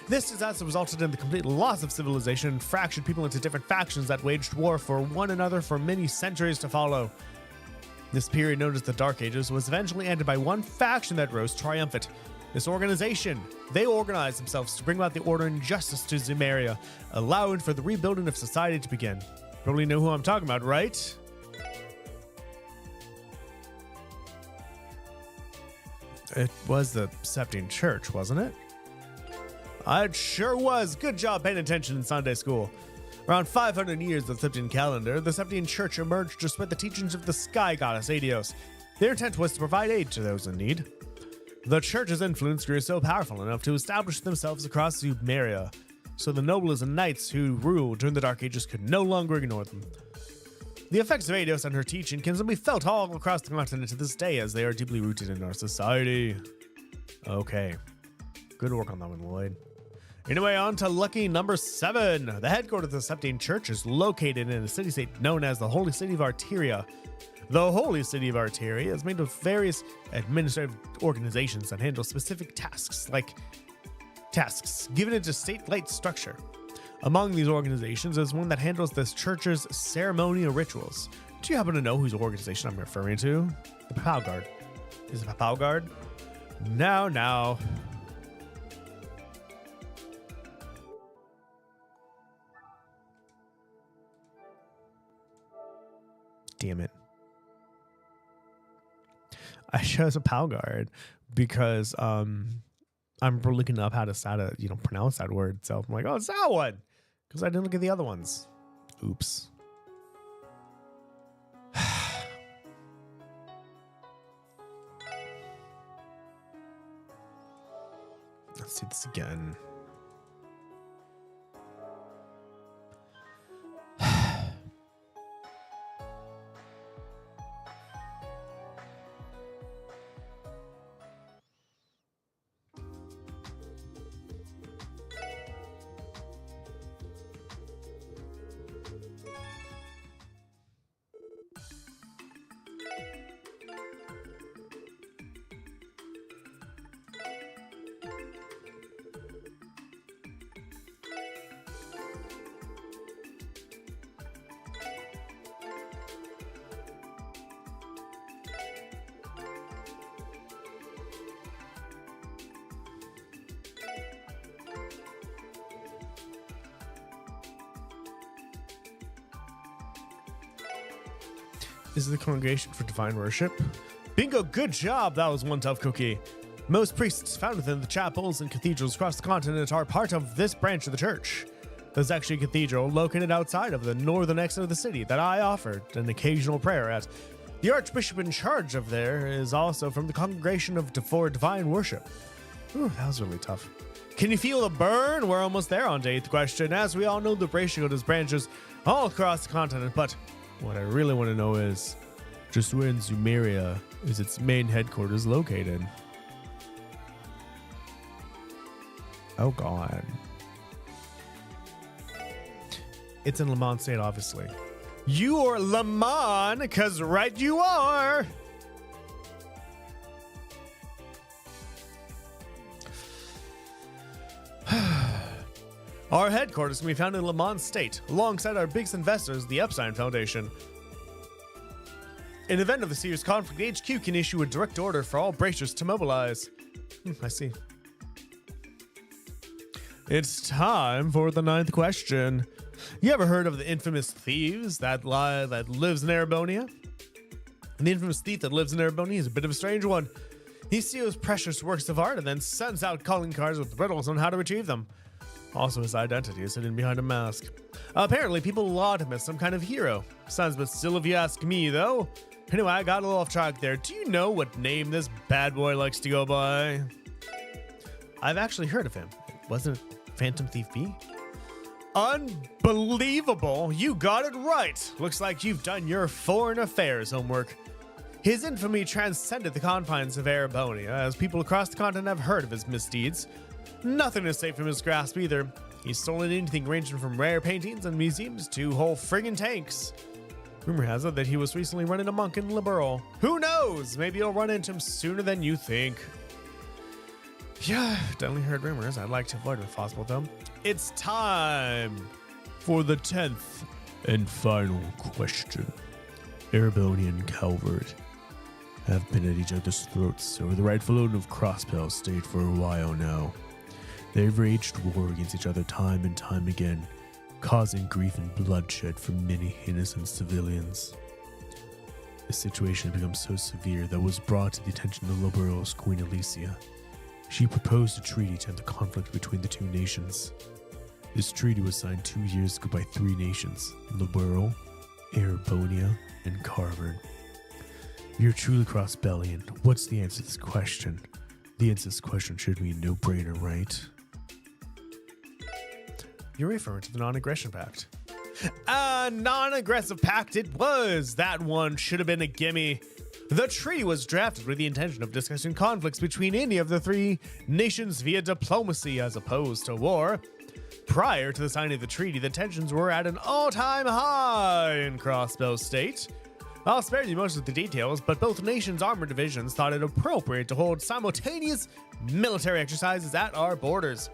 This disaster resulted in the complete loss of civilization and fractured people into different factions that waged war for one another for many centuries to follow. This period, known as the Dark Ages, was eventually ended by one faction that rose triumphant. This organization, they organized themselves to bring about the order and justice to Zumeria, allowing for the rebuilding of society to begin. Probably know who I'm talking about, right? It was the Septine Church, wasn't it? It sure was. Good job paying attention in Sunday school. Around 500 years of the Septine calendar, the Septine Church emerged to spread the teachings of the sky goddess Adios. Their intent was to provide aid to those in need. The church's influence grew so powerful enough to establish themselves across Zumeria, so the nobles and knights who ruled during the Dark Ages could no longer ignore them. The effects of Adios and her teaching can be felt all across the continent to this day, as they are deeply rooted in our society. Okay. Good work on that one, Lloyd. Anyway, on to lucky number 7. The headquarters of the Septine Church is located in a city-state known as the Holy City of Arteria. The Holy City of Arteria is made of various administrative organizations that handle specific tasks given it a state-like structure. Among these organizations is one that handles this church's ceremonial rituals. Do you happen to know whose organization I'm referring to? The Papal Guard. Is it Papal Guard? Now. Damn it. I chose a Papal Guard because I'm looking up how to pronounce that word. So I'm like, oh, it's that one. Because I didn't look at the other ones. Oops. Let's do this again. Is the Congregation for Divine Worship? Bingo, good job. That was one tough cookie. Most priests found within the chapels and cathedrals across the continent are part of this branch of the church. There's actually a cathedral located outside of the northern exit of the city that I offered an occasional prayer at. The archbishop in charge of there is also from the Congregation for Divine Worship. Ooh, that was really tough. Can you feel the burn? We're almost there on the 8th question. As we all know, the Bratiot has branches all across the continent, but what I really want to know is just where in Zumeria is its main headquarters located? Oh, God. It's in Le Mans State, obviously. You are Le Mans, because right you are. Our headquarters can be found in Le Mans State, alongside our biggest investors, the Epstein Foundation. In event of a serious conflict, HQ can issue a direct order for all bracers to mobilize. I see. It's time for the 9th question. You ever heard of the infamous thieves that lives in Erebonia? The infamous thief that lives in Erebonia is a bit of a strange one. He steals precious works of art and then sends out calling cards with riddles on how to retrieve them. Also, his identity is hidden behind a mask. Apparently, people laud him as some kind of hero. Sounds but still if you ask me, though. Anyway, I got a little off track there. Do you know what name this bad boy likes to go by? I've actually heard of him. Wasn't it Phantom Thief B? Unbelievable! You got it right! Looks like you've done your foreign affairs homework. His infamy transcended the confines of Erebonia, as people across the continent have heard of his misdeeds. Nothing is safe from his grasp either. He's stolen anything ranging from rare paintings and museums to whole friggin' tanks. Rumor has it that he was recently running amok in Liberal. Who knows? Maybe you'll run into him sooner than you think. Yeah, definitely heard rumors. I'd like to avoid if possible, though. It's time for the 10th and final question. Ereboni and Calvert have been at each other's throats over the rightful owner of Crosspell State for a while now. They've waged war against each other time and time again, causing grief and bloodshed for many innocent civilians. The situation had become so severe that it was brought to the attention of Lobero's Queen Alicia. She proposed a treaty to end the conflict between the two nations. This treaty was signed 2 years ago by 3 nations, Lobero, Erebonia, and Carver. You're truly Crossbellian. What's the answer to this question? The answer to this question should be a no-brainer, right? You're referring to the non-aggression pact. A non-aggressive pact it was! That one should have been a gimme. The treaty was drafted with the intention of discussing conflicts between any of the 3 nations via diplomacy as opposed to war. Prior to the signing of the treaty, the tensions were at an all-time high in Crossbow State. I'll spare you most of the details, but both nations' armored divisions thought it appropriate to hold simultaneous military exercises at our borders.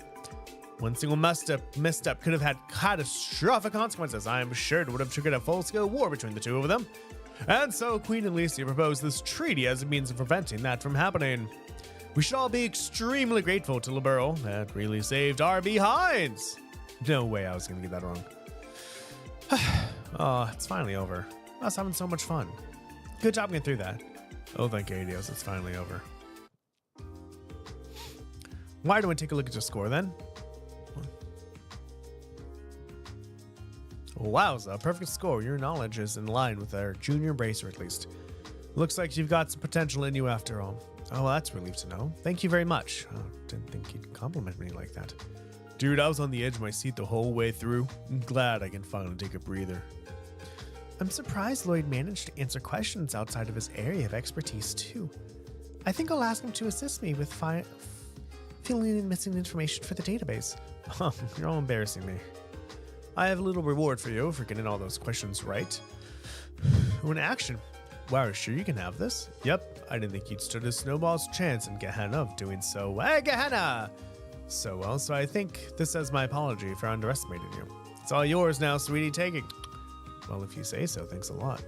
One single misstep could have had catastrophic consequences. I am sure it would have triggered a full-scale war between the two of them. And so Queen Alicia proposed this treaty as a means of preventing that from happening. We should all be extremely grateful to Libero. That really saved our behinds. No way I was going to get that wrong. Oh, it's finally over. I was having so much fun. Good job getting through that. Oh, thank you, Dios. It's finally over. Why don't we take a look at your score then? Wowza, perfect score. Your knowledge is in line with our junior bracer at least. Looks like you've got some potential in you after all. Oh, well, that's a relief to know. Thank you very much. Oh, didn't think you'd compliment me like that. Dude, I was on the edge of my seat the whole way through. I'm glad I can finally take a breather. I'm surprised Lloyd managed to answer questions outside of his area of expertise, too. I think I'll ask him to assist me with filling in missing information for the database. You're all embarrassing me. I have a little reward for you for getting all those questions right. In action. Wow, sure you can have this? Yep, I didn't think you'd stood a snowball's chance in Gehenna of doing so. Hey, Gehenna! So well, so I think this is my apology for underestimating you. It's all yours now, sweetie, take it. Well, if you say so, thanks a lot.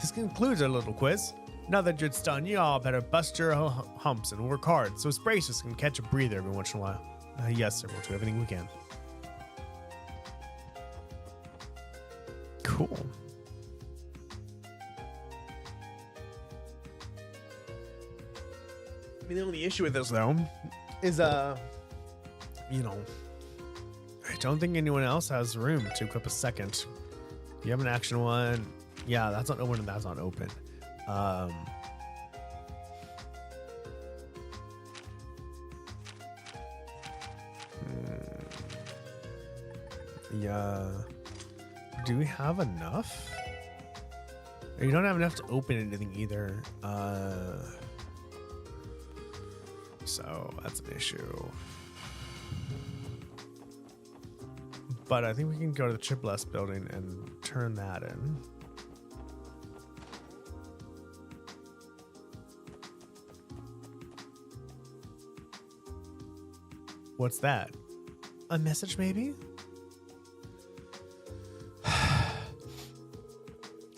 This concludes our little quiz. Now that it's done, you all better bust your humps and work hard so Braces can catch a breather every once in a while. Yes, sir, we'll do everything we can. Cool. I mean, the only issue with this, though, is, you know, I don't think anyone else has room to equip a second. You have an action one. Yeah, that's not open and that's not open. Yeah. Do we have enough? You don't have enough to open anything either. So that's an issue. But I think we can go to the Chipless building and turn that in. What's that? A message, maybe?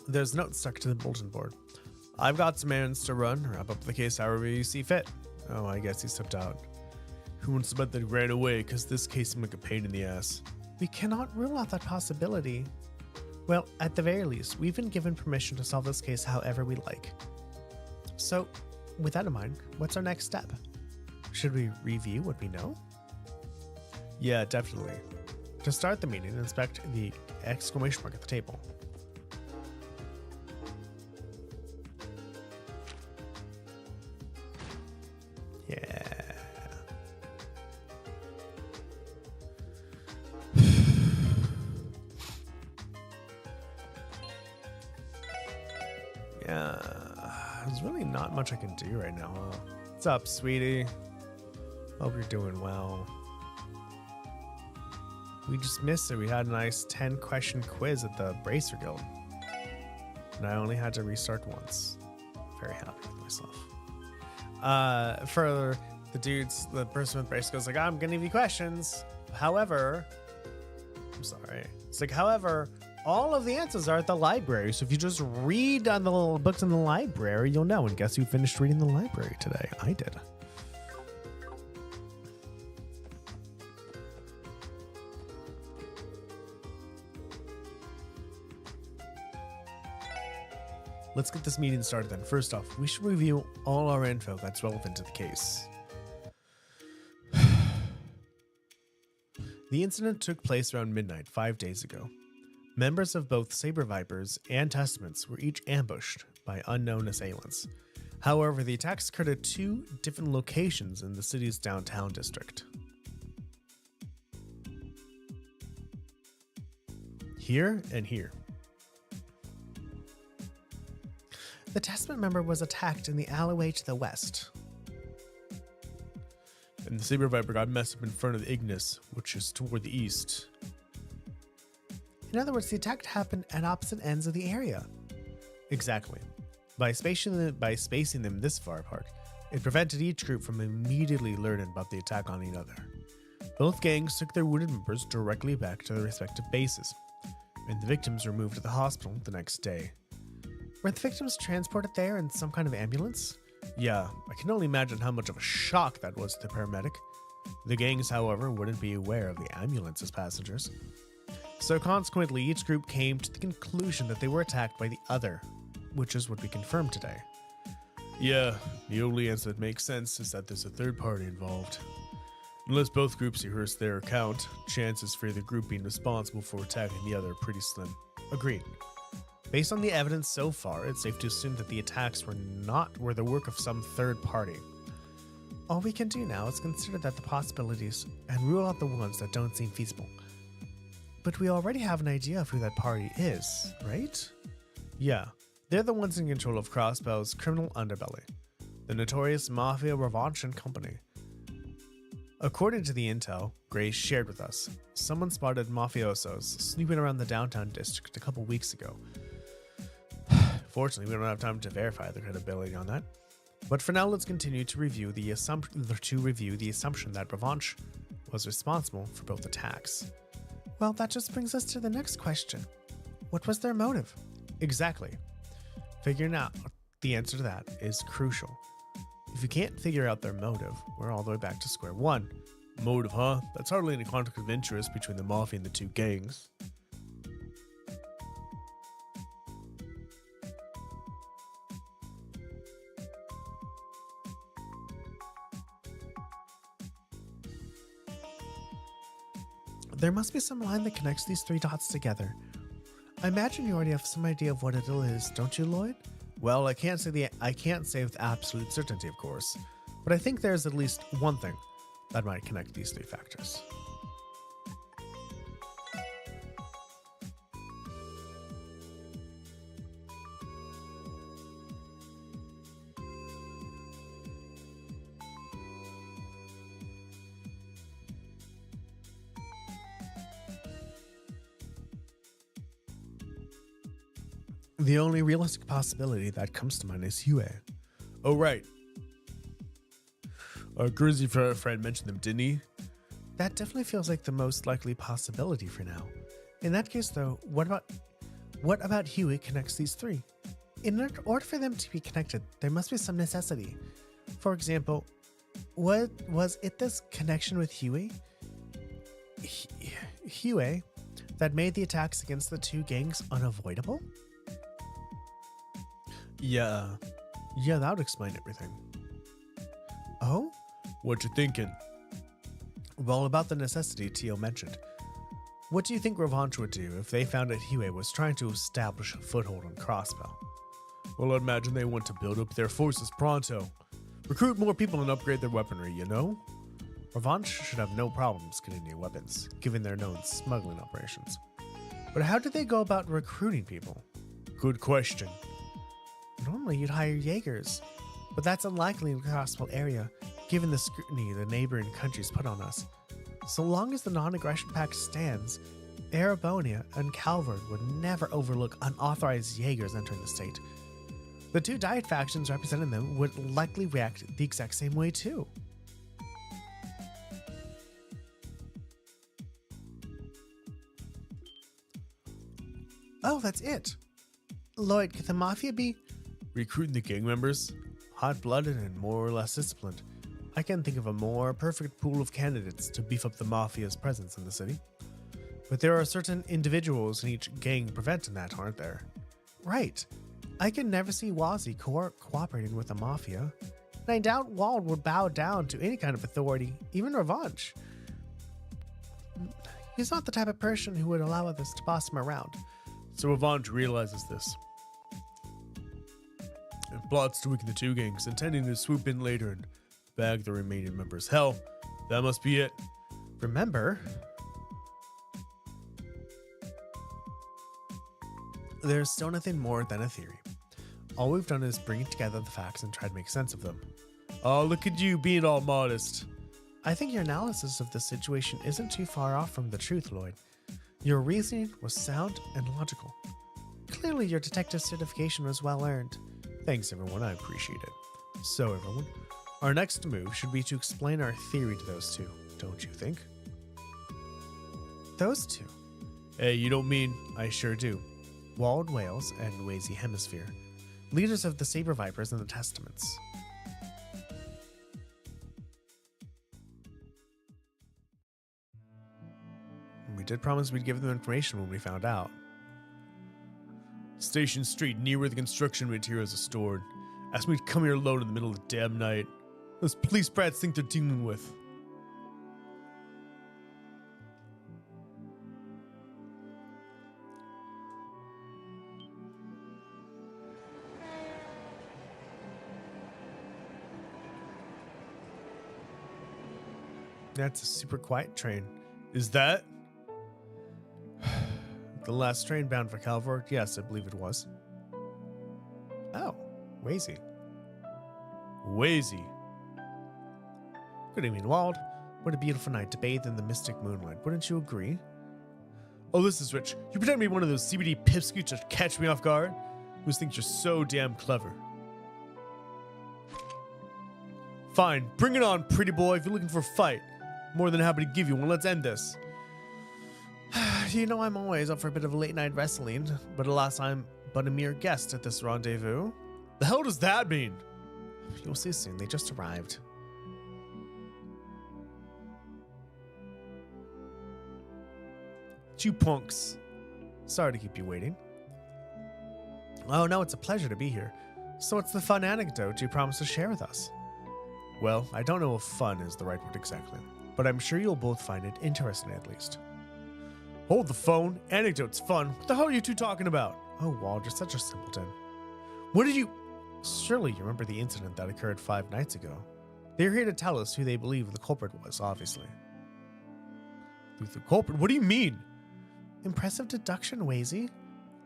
There's notes stuck to the bulletin board. I've got some errands to run. Wrap up the case however you see fit. Oh, I guess he stepped out. Who wants to bet that he ran away because this case seemed like a pain in the ass? We cannot rule out that possibility. Well, at the very least, we've been given permission to solve this case however we like. So, with that in mind, what's our next step? Should we review what we know? Yeah, definitely. To start the meeting, inspect the exclamation mark at the table. Yeah. Yeah. There's really not much I can do right now, huh? What's up, sweetie? Hope you're doing well. We just missed it. We had a nice 10-question quiz at the Bracer Guild. And I only had to restart once. Very happy with myself. For the dudes, the person with Bracer goes like, I'm gonna give you questions. However, I'm sorry. It's like, however, all of the answers are at the library. So if you just read on the little books in the library, you'll know. And guess who finished reading the library today? I did. Let's get this meeting started then. First off, we should review all our info that's relevant to the case. The incident took place around midnight 5 days ago. Members of both Saber Vipers and Testaments were each ambushed by unknown assailants. However, the attacks occurred at 2 different locations in the city's downtown district. Here and here. The Testament member was attacked in the alleyway to the west. And the Saber Viper got messed up in front of the Ignis, which is toward the east. In other words, the attack happened at opposite ends of the area. Exactly. By spacing them this far apart, it prevented each group from immediately learning about the attack on each other. Both gangs took their wounded members directly back to their respective bases, and the victims were moved to the hospital the next day. Were the victims transported there in some kind of ambulance? Yeah, I can only imagine how much of a shock that was to the paramedic. The gangs, however, wouldn't be aware of the ambulance as passengers. So consequently, each group came to the conclusion that they were attacked by the other, which is what we confirmed today. Yeah, the only answer that makes sense is that there's a third party involved. Unless both groups rehearse their account, chances for the group being responsible for attacking the other are pretty slim. Agreed. Based on the evidence so far, it's safe to assume that the attacks were the work of some third party. All we can do now is consider that the possibilities and rule out the ones that don't seem feasible. But we already have an idea of who that party is, right? Yeah, they're the ones in control of Crossbow's criminal underbelly, the notorious Mafia Revanche and Company. According to the intel Grace shared with us, someone spotted mafiosos snooping around the downtown district a couple weeks ago. Fortunately, we don't have time to verify the credibility on that. But for now, let's continue to review the assumption that Revanche was responsible for both attacks. Well, that just brings us to the next question. What was their motive? Exactly. Figuring out the answer to that is crucial. If you can't figure out their motive, we're all the way back to square one. Motive, huh? That's hardly any conflict of interest between the Mafia and the 2 gangs. There must be some line that connects these 3 dots together. I imagine you already have some idea of what it is, don't you, Lloyd? Well, I can't say with absolute certainty, of course, but I think there's at least one thing that might connect these 3 factors. The only realistic possibility that comes to mind is Hue. Oh, right. Our Grizzly friend mentioned them, didn't he? That definitely feels like the most likely possibility for now. In that case, though, what about Huey connects these 3? In order for them to be connected, there must be some necessity. For example, was it this connection with Huey that made the attacks against the 2 gangs unavoidable? Yeah, that would explain everything. Oh? What you thinking? Well, about the necessity Tio mentioned. What do you think Revanche would do if they found that Hue was trying to establish a foothold on Crossbell? Well, I'd imagine they want to build up their forces pronto. Recruit more people and upgrade their weaponry, you know? Revanche should have no problems getting new weapons, given their known smuggling operations. But how do they go about recruiting people? Good question. Normally you'd hire Jaegers, but that's unlikely in the Crossbell area, given the scrutiny the neighboring countries put on us. So long as the non-aggression pact stands, Erebonia and Calvard would never overlook unauthorized Jaegers entering the state. The two Diet factions representing them would likely react the exact same way too. Oh, that's it. Lloyd, could the Mafia be recruiting the gang members? Hot-blooded and more or less disciplined. I can't think of a more perfect pool of candidates to beef up the Mafia's presence in the city. But there are certain individuals in each gang preventing that, aren't there? Right. I can never see Wazzy cooperating with the Mafia. And I doubt Wald would bow down to any kind of authority, even Revanche. He's not the type of person who would allow others to boss him around. So Revanche realizes this. And plots to weaken the two gangs, intending to swoop in later and bag the remaining members. Hell, that must be it. Remember, there's still nothing more than a theory. All we've done is bring together the facts and try to make sense of them. Oh, look at you being all modest. I think your analysis of the situation isn't too far off from the truth, Lloyd. Your reasoning was sound and logical. Clearly, your detective certification was well earned. Thanks, everyone. I appreciate it. So, everyone, our next move should be to explain our theory to those two, don't you think? Those two? Hey, you don't mean I sure do. Walled Whales and Wazy Hemisphere, leaders of the Saber Vipers and the Testaments. We did promise we'd give them information when we found out. Station Street, near where the construction materials are stored. Asked me to come here alone in the middle of the damn night. Those police brats think they're dealing with. That's a super quiet train. Is that the last train bound for Calvert? Yes, I believe it was. Oh, Wazy. Wazy. Good evening, Wald. What a beautiful night to bathe in the mystic moonlight. Wouldn't you agree? Oh, this is rich. You pretend to be one of those CBD pipsqueaks to catch me off guard? Who think you're so damn clever? Fine, bring it on, pretty boy. If you're looking for a fight, more than happy to give you one. Let's end this. You know I'm always up for a bit of late night wrestling, but alas, I'm but a mere guest at this rendezvous. The hell does that mean? You'll see soon. They just arrived. You punks. Sorry to keep you waiting. Oh no, it's a pleasure to be here. So what's the fun anecdote you promised to share with us? Well, I don't know if fun is the right word exactly, but I'm sure you'll both find it interesting at least. Hold the phone. Anecdote's fun. What the hell are you two talking about? Oh, Wald, you're such a simpleton. What did you... Surely you remember the incident that occurred 5 nights ago. They're here to tell us who they believe the culprit was, obviously. The culprit? What do you mean? Impressive deduction, Wazy.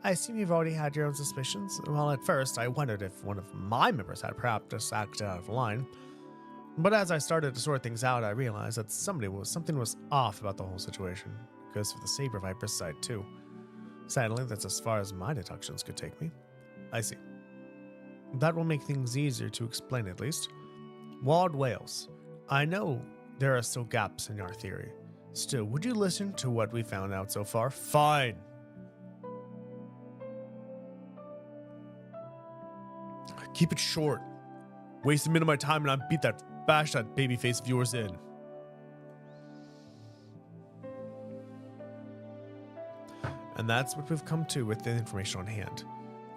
I assume you've already had your own suspicions. Well, at first, I wondered if one of my members had perhaps acted out of line. But as I started to sort things out, I realized that something was off about the whole situation. Goes for the Saber Viper's side, too. Sadly, that's as far as my deductions could take me. I see. That will make things easier to explain, at least. Walled Whales. I know there are still gaps in our theory. Still, would you listen to what we found out so far? Fine. Keep it short. Waste a minute of my time and I bash that baby face of yours in. And that's what we've come to with the information on hand.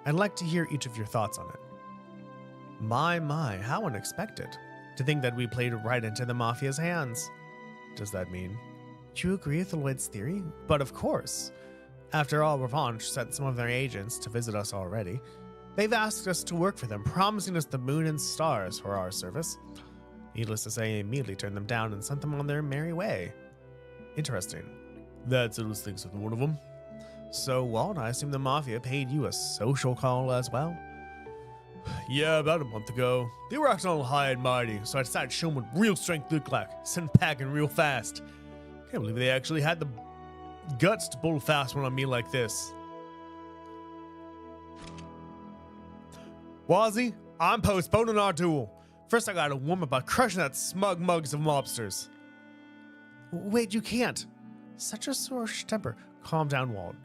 I'd like to hear each of your thoughts on it. My, how unexpected. To think that we played right into the Mafia's hands. Does that mean You agree with Lloyd's theory? But of course. After all, Revanche sent some of their agents to visit us already. They've asked us to work for them, promising us the moon and stars for our service. Needless to say, I immediately turned them down and sent them on their merry way. Interesting. That settles things with one of them. So, Walt, I assume the Mafia paid you a social call as well? Yeah, about a month ago. They were acting all high and mighty, so I decided to show them what real strength looked like. Send packing real fast. Can't believe they actually had the guts to pull a fast one on me like this. Wazzy, I'm postponing our duel. First I gotta warm up by crushing that smug mugs of mobsters. Wait, you can't. Such a sore temper. Calm down, Walt.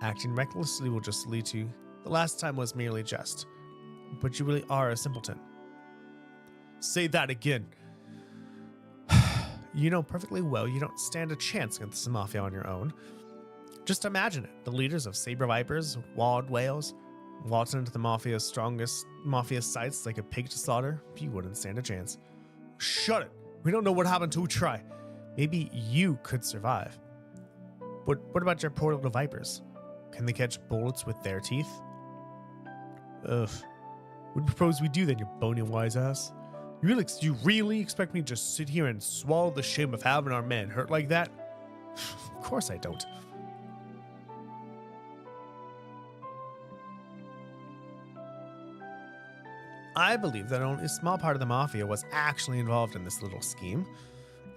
Acting recklessly will just lead to... The last time was merely jest. But you really are a simpleton. Say that again. You know perfectly well you don't stand a chance against the Mafia on your own. Just imagine it. The leaders of saber vipers, walled whales, waltzing into the Mafia's strongest sights like a pig to slaughter. You wouldn't stand a chance. Shut it. We don't know what happened till we try. Maybe you could survive. But what about your poor little vipers? Can they catch bullets with their teeth? Ugh. What do you propose we do then, you bony wise ass? You really expect me to just sit here and swallow the shame of having our men hurt like that? Of course I don't. I believe that only a small part of the Mafia was actually involved in this little scheme.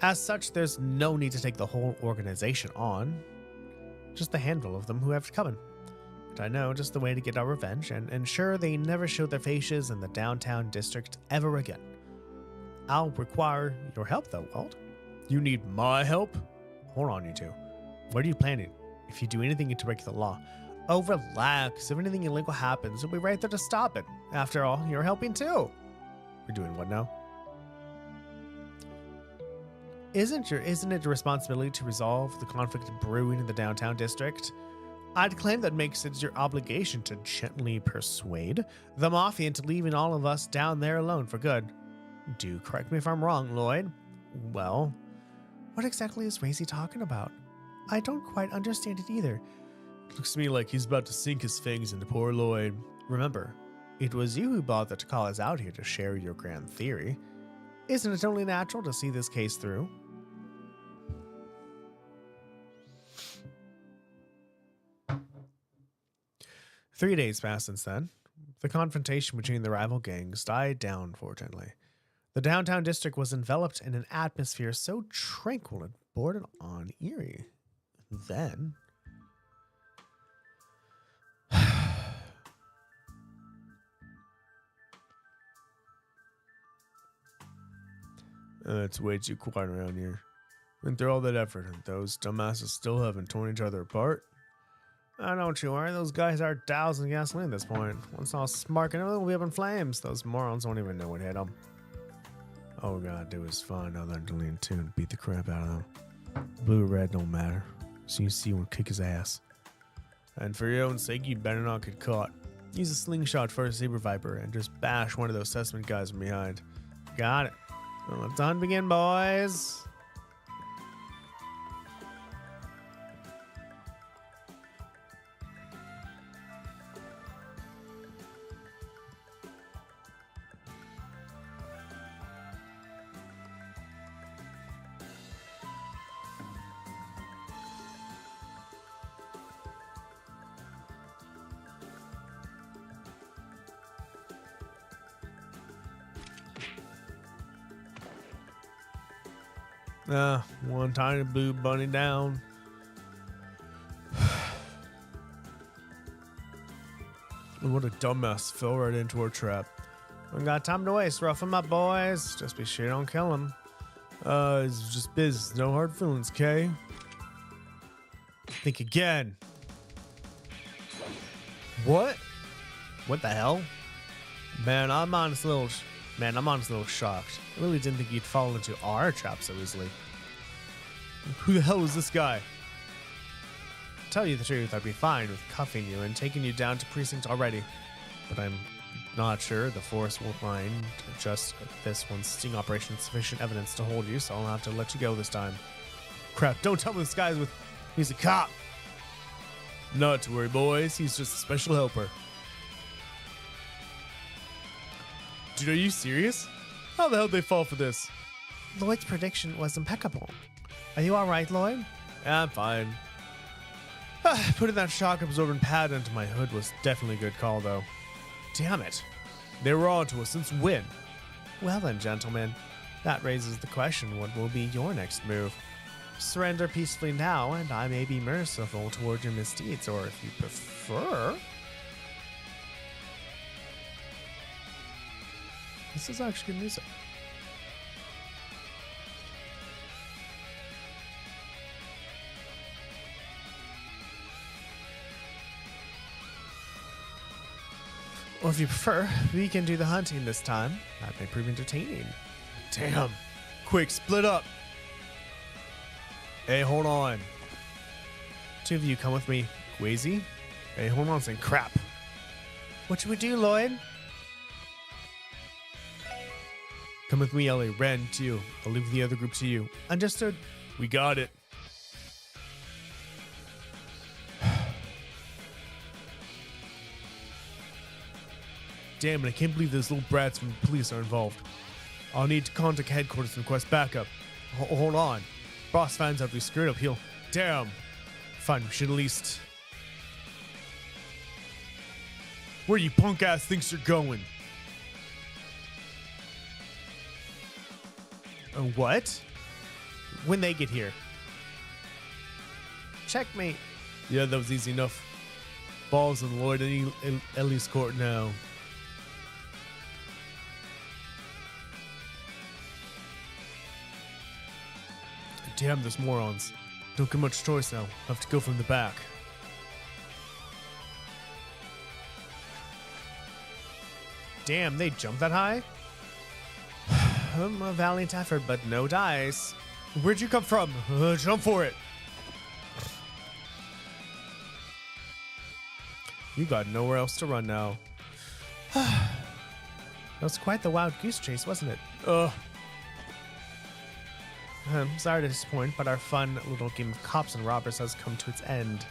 As such, there's no need to take the whole organization on. Just the handful of them who have it coming. But I know just the way to get our revenge and ensure they never show their faces in the downtown district ever again. I'll require your help though, Walt. You need my help? Hold on, you two. What are you planning? If you do anything to break the law, oh, relax. If anything illegal happens, we'll be right there to stop it. After all, you're helping too. We're doing what now? Isn't it your responsibility to resolve the conflict brewing in the downtown district? I'd claim that makes it your obligation to gently persuade the Mafia into leaving all of us down there alone for good. Do correct me if I'm wrong, Lloyd. Well, what exactly is Racy talking about? I don't quite understand it either. Looks to me like he's about to sink his fangs into poor Lloyd. Remember, it was you who bothered to call us out here to share your grand theory. Isn't it only natural to see this case through? Three days passed since then. The confrontation between the rival gangs died down, fortunately. The downtown district was enveloped in an atmosphere so tranquil it bordered on eerie. Then... It's way too quiet around here. Went through all that effort and those dumbasses still haven't torn each other apart. Don't you worry, those guys are dousing gasoline at this point. Once all sparking, everything will be up in flames. Those morons won't even know what hit them. All we gotta do is find another Deline tune and beat the crap out of them. Blue or red don't matter. So you see one kick his ass. And for your own sake, you better not get caught. Use a slingshot for a saber viper and just bash one of those Testament guys from behind. Got it. Well, let the hunt begin, boys. One tiny blue bunny down. What a dumbass, fell right into our trap. We got time to waste. Rough him up, boys. Just be sure you don't kill him. It's just business. No hard feelings, okay? Think again. What? What the hell? Man, I'm honestly a little shocked. I really didn't think you'd fall into our trap so easily. Who the hell is this guy? To tell you the truth, I'd be fine with cuffing you and taking you down to precinct already. But I'm not sure the force will find just this one sting operation sufficient evidence to hold you, so I'll have to let you go this time. Crap, don't tell me this guy's with... He's a cop. Not to worry, boys. He's just a special helper. Dude, are you serious? How the hell did they fall for this? Lloyd's prediction was impeccable. Are you alright, Lloyd? Yeah, I'm fine. Putting that shock absorbent pad into my hood was definitely a good call, though. Damn it. They were on to us since when? Well then, gentlemen, that raises the question, what will be your next move? Surrender peacefully now, and I may be merciful toward your misdeeds, or if you prefer... This is actually good music. Or if you prefer, we can do the hunting this time. That may prove entertaining. Damn. Quick, split up. Hey, hold on. Two of you come with me. Queasy? Hey, hold on, saying crap. What should we do, Lloyd? Come with me, Ellie. Ren, too. I'll leave the other group to you. Understood. We got it. Damn it, I can't believe those little brats from the police are involved. I'll need to contact headquarters and request backup. Hold on. Boss finds out we screwed up, he'll... Damn. Fine, we should at least... Where you punk ass thinks you're going? What? When they get here. Checkmate. Yeah, that was easy enough. Balls in Lloyd and Ellie's court now. Damn, those morons. Don't get much choice now. I have to go from the back. Damn, they jumped that high? A valiant effort, but no dice. Where'd you come from? Jump for it. You got nowhere else to run now. That was quite the wild goose chase, wasn't it? I'm sorry to disappoint, but our fun little game of cops and robbers has come to its end.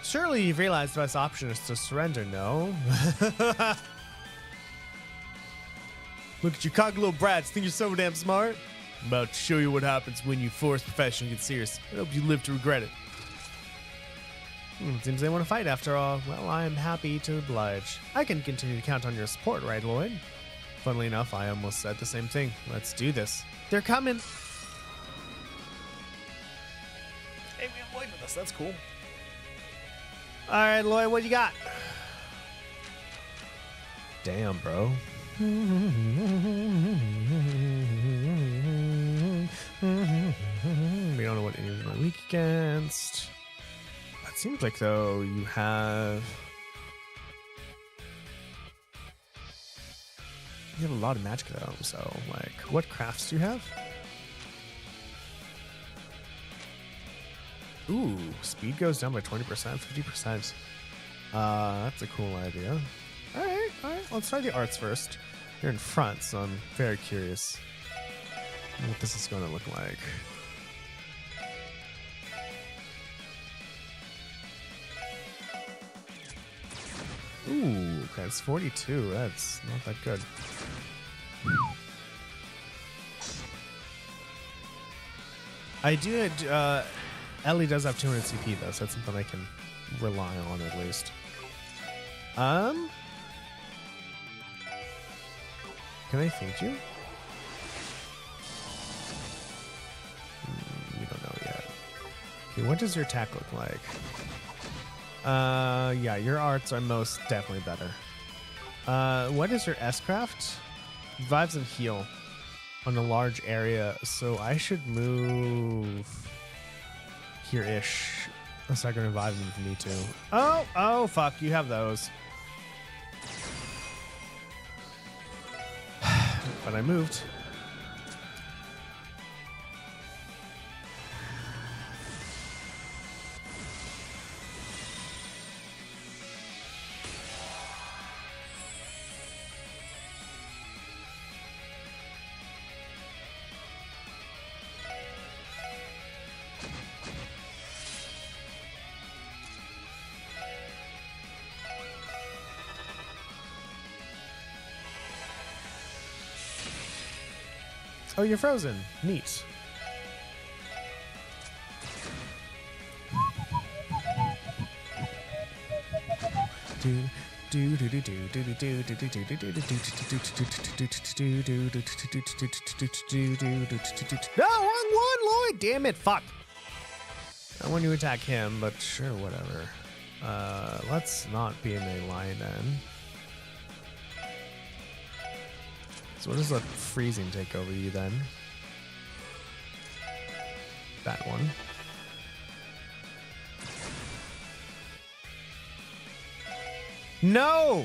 Surely you've realized the best option is to surrender, no? Look at you cocky little brats, think you're so damn smart? I'm about to show you what happens when you force profession and get serious. I hope you live to regret it. Seems they want to fight after all. Well, I am happy to oblige. I can continue to count on your support, right, Lloyd? Funnily enough, I almost said the same thing. Let's do this. They're coming. Hey, we have Lloyd with us. That's cool. All right, Lloyd, what you got? Damn, bro. We don't know what any of them are weak against. It seems like, though, you have a lot of magic, though. So, like, what crafts do you have? Ooh, speed goes down by 20%, 50%. That's a cool idea. All right. Let's try the arts first. You're in front, so I'm very curious what this is going to look like. Ooh, okay, it's 42. That's not that good. I do. Ellie does have 200 CP though, so that's something I can rely on at least. Can I feed you? We don't know yet. Okay, what does your attack look like? Yeah, your arts are most definitely better. What is your S-craft? Revives and heal on a large area, so I should move here-ish so I can revive them if I need to. Oh, fuck, you have those. But I moved. Oh, you're frozen. Neat. No, wrong one, Lloyd. Damn it, fuck. I want you to attack him, but sure, whatever. Let's not be in a line then. So what does that freezing take over you then? That one. No!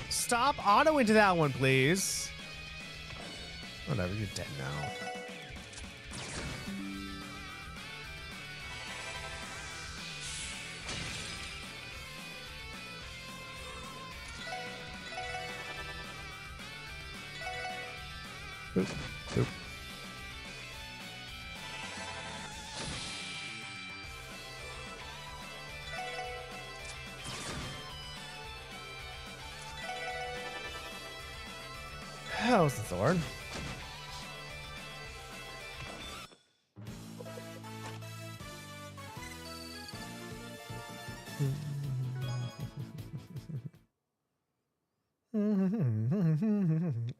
Stop auto into that one, please. Whatever, you're dead now. Boop, boop. How's the Thorn?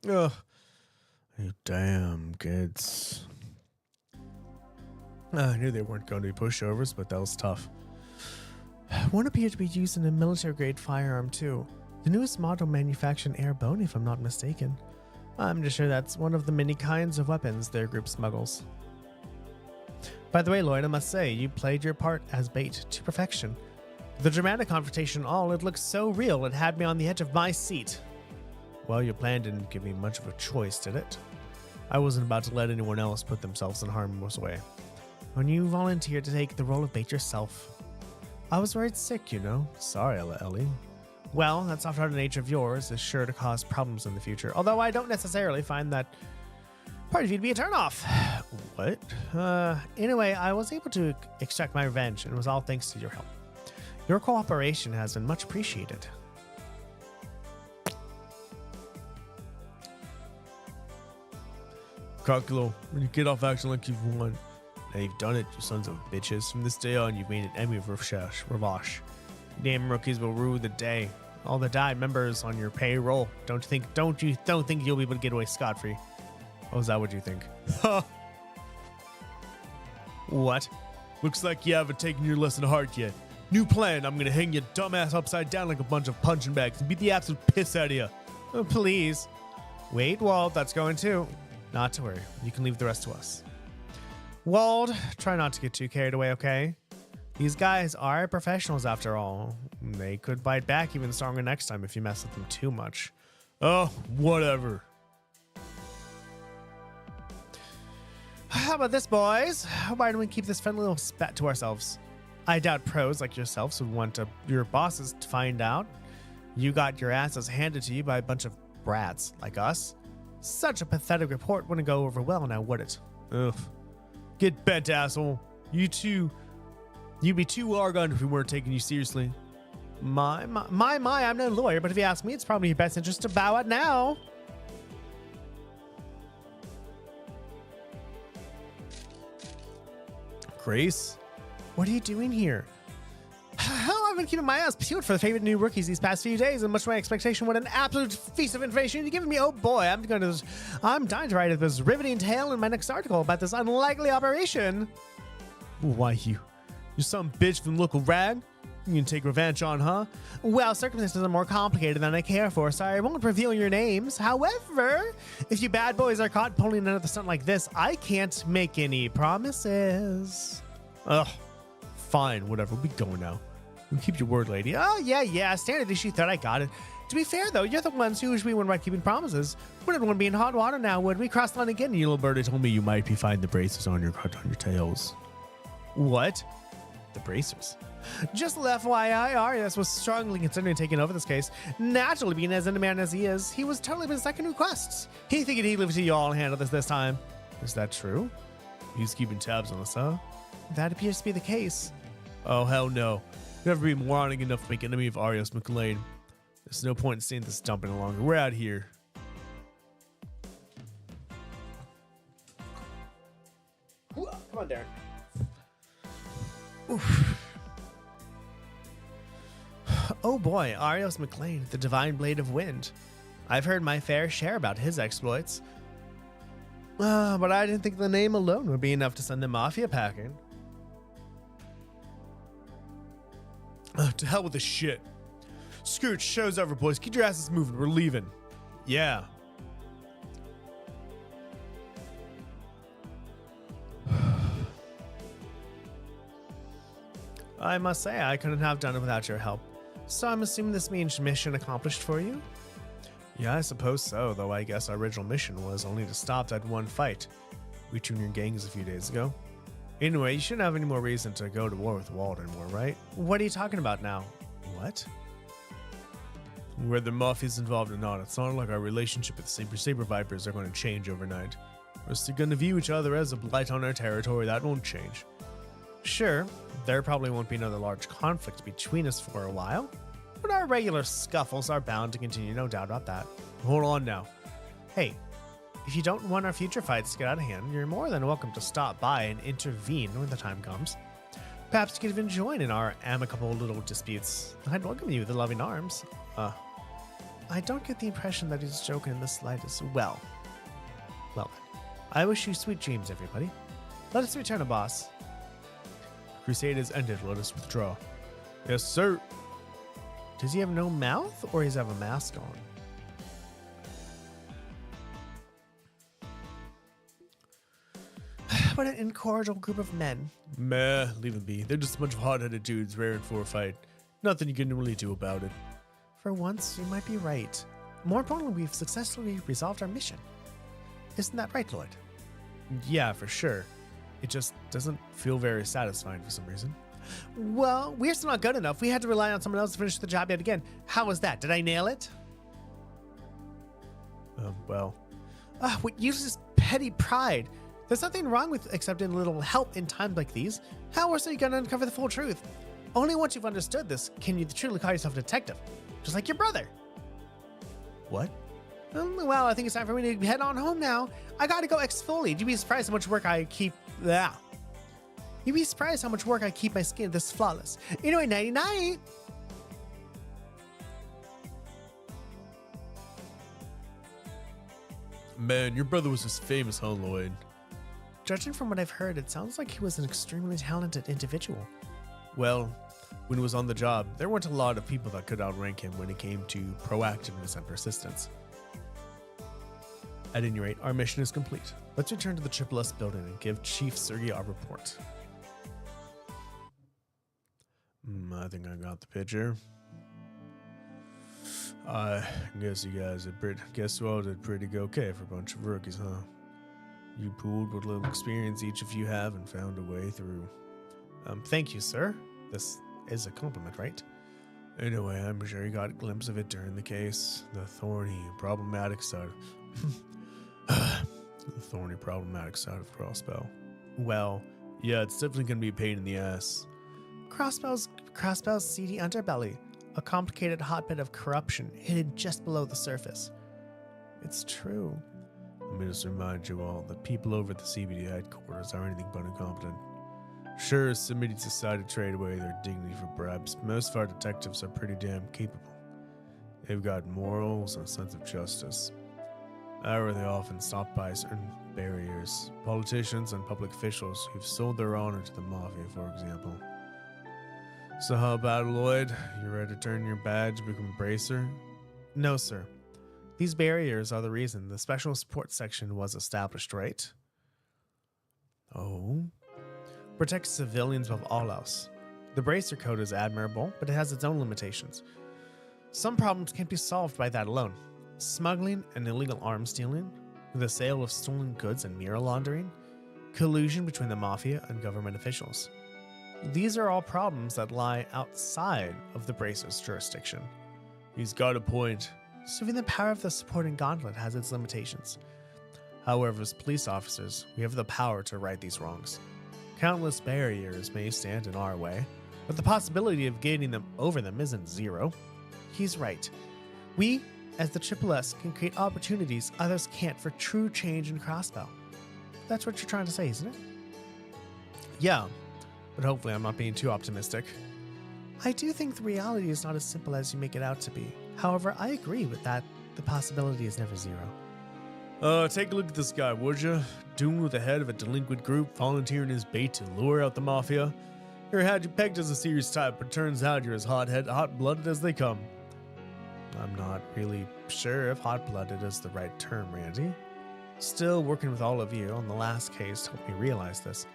Ugh. You damn kids. I knew they weren't going to be pushovers, but that was tough. One appeared to be used in a military-grade firearm, too. The newest model manufactured airborne, if I'm not mistaken. I'm just sure that's one of the many kinds of weapons their group smuggles. By the way, Lloyd, I must say, you played your part as bait to perfection. The dramatic confrontation it looked so real it had me on the edge of my seat. Well, your plan didn't give me much of a choice, did it? I wasn't about to let anyone else put themselves in harm's way. When you volunteered to take the role of bait yourself, I was worried sick, you know. Sorry, Ellie. Well, that soft-hearted nature of yours is sure to cause problems in the future, although I don't necessarily find that part of you to be a turnoff. What? Anyway, I was able to extract my revenge, and it was all thanks to your help. Your cooperation has been much appreciated. Calculo, when you get off acting like you've won. Now you've done it, you sons of bitches. From this day on, you've made an enemy of Ravash. Damn rookies will rue the day. All the died members on your payroll. Don't think you'll be able to get away scot-free. Oh, is that what you think? Ha! What? Looks like you haven't taken your lesson to heart yet. New plan, I'm gonna hang your dumbass upside down like a bunch of punching bags and beat the absolute piss out of you. Oh, please. Wait, Walt, that's going too. Not to worry, you can leave the rest to us. Wald, try not to get too carried away, okay? These guys are professionals after all. They could bite back even stronger next time if you mess with them too much. Oh, whatever. How about this, boys? Why don't we keep this friendly little spat to ourselves? I doubt pros like yourselves would want your bosses to find out you got your asses handed to you by a bunch of brats like us. Such a pathetic report wouldn't go over well now, would it? Ugh. Get bent, asshole. You'd be too arrogant if we weren't taking you seriously. My, I'm no lawyer, but if you ask me, it's probably your best interest to bow out now. Grace? What are you doing here? Hell, I've been keeping my eyes peeled for the favorite new rookies these past few days, and much to my expectation, what an absolute feast of information you've given me. Oh boy, I'm dying to write this riveting tale in my next article about this unlikely operation. Why, you some bitch from the local rag? You can take revenge on, huh? Well, circumstances are more complicated than I care for, so I won't reveal your names. However, if you bad boys are caught pulling another stunt like this, I can't make any promises. Ugh. Fine, whatever. We'll be going now. You keep your word, lady. Oh, yeah. Standard issue thought I got it. To be fair, though, you're the ones who usually wouldn't about keeping promises. Wouldn't want to be in hot water now, would we? Cross the line again. You little birdie told me you might be finding the braces on your tails. What? The bracers? Just a little FYI, Arias was strongly considering taking over this case. Naturally, being as in a man as he is, he was totally been second requests. He figured he'd leave it to you all to handle this time. Is that true? He's keeping tabs on us, huh? That appears to be the case. Oh, hell no. You'll never be moronic enough to make an enemy of Arios McLean. There's no point in staying this dumping longer. We're out here. Come on, Darren. Oof. Oh boy, Arios McLean, the Divine Blade of Wind. I've heard my fair share about his exploits. But I didn't think the name alone would be enough to send the Mafia packing. To hell with the shit. Scooch, show's over, boys. Get your asses moving. We're leaving. Yeah. I must say, I couldn't have done it without your help. So I'm assuming this means mission accomplished for you? Yeah, I suppose so, though I guess our original mission was only to stop that one fight between your gangs a few days ago. Anyway, you shouldn't have any more reason to go to war with Walt anymore, right? What are you talking about now? What? Whether Mafia's involved or not, it's not like our relationship with Saber Vipers are going to change overnight. We're still going to view each other as a blight on our territory. That won't change. Sure, there probably won't be another large conflict between us for a while, but our regular scuffles are bound to continue, no doubt about that. Hold on now. Hey, if you don't want our future fights to get out of hand, you're more than welcome to stop by and intervene when the time comes. Perhaps you could even join in our amicable little disputes. I'd welcome you with loving arms. I don't get the impression that he's joking in the slightest. Well then, I wish you sweet dreams, everybody. Let us return, boss. Crusade is ended. Let us withdraw. Yes, sir. Does he have no mouth, or does he have a mask on? What an incorrigible group of men. Meh, leave them be. They're just a bunch of hot-headed dudes raring for a fight. Nothing you can really do about it. For once, you might be right. More importantly, we've successfully resolved our mission. Isn't that right, Lloyd? Yeah, for sure. It just doesn't feel very satisfying for some reason. Well, we're still not good enough. We had to rely on someone else to finish the job yet again. How was that? Did I nail it? What useless petty pride? There's nothing wrong with accepting a little help in times like these. How else are you going to uncover the full truth? Only once you've understood this can you truly call yourself a detective. Just like your brother. What? Well, I think it's time for me to head on home now. I gotta go exfoliate. You'd be surprised how much work I keep. You'd be surprised how much work I keep my skin this flawless. Anyway, nighty night. Man, your brother was just famous, huh, Lloyd? Judging from what I've heard, it sounds like he was an extremely talented individual. Well, when he was on the job, there weren't a lot of people that could outrank him when it came to proactiveness and persistence. At any rate, our mission is complete. Let's return to the Triple S building and give Chief Sergey our report. I think I got the picture. I guess you guys did pretty okay for a bunch of rookies, huh? You pooled what little experience each of you have and found a way through. Thank you, sir. This is a compliment, right? Anyway, I'm sure you got a glimpse of it during the case. The thorny, problematic side of Crossbow. Well, yeah, it's definitely gonna be a pain in the ass. Crossbow's seedy underbelly, a complicated hotbed of corruption hidden just below the surface. It's true. Let me just remind you all that people over at the CBD headquarters are anything but incompetent. Sure, somebody decided to trade away their dignity for bribes. Most of our detectives are pretty damn capable. They've got morals and a sense of justice. However, they often stop by certain barriers. Politicians and public officials who've sold their honor to the Mafia, for example. So how about it, Lloyd? You ready to turn your badge and become a bracer? No, sir. These barriers are the reason the Special Support Section was established, right? Oh? Protect civilians above all else. The Bracer Code is admirable, but it has its own limitations. Some problems can't be solved by that alone. Smuggling and illegal arms dealing, the sale of stolen goods and mirror laundering, collusion between the Mafia and government officials. These are all problems that lie outside of the Bracer's jurisdiction. He's got a point. So even the power of the supporting gauntlet has its limitations. However, as police officers, we have the power to right these wrongs. Countless barriers may stand in our way, but the possibility of getting them over them isn't zero. He's right. We, as the Triple S, can create opportunities others can't for true change in Crossbow. That's what you're trying to say, isn't it? Yeah, but hopefully I'm not being too optimistic. I do think the reality is not as simple as you make it out to be. However, I agree with that. The possibility is never zero. Take a look at this guy, would you? Doomed with the head of a delinquent group, volunteering his bait to lure out the mafia. Here had you pegged as a serious type, but turns out you're as hot-blooded as they come. I'm not really sure if hot-blooded is the right term, Randy. Still, working with all of you on the last case helped me realize this.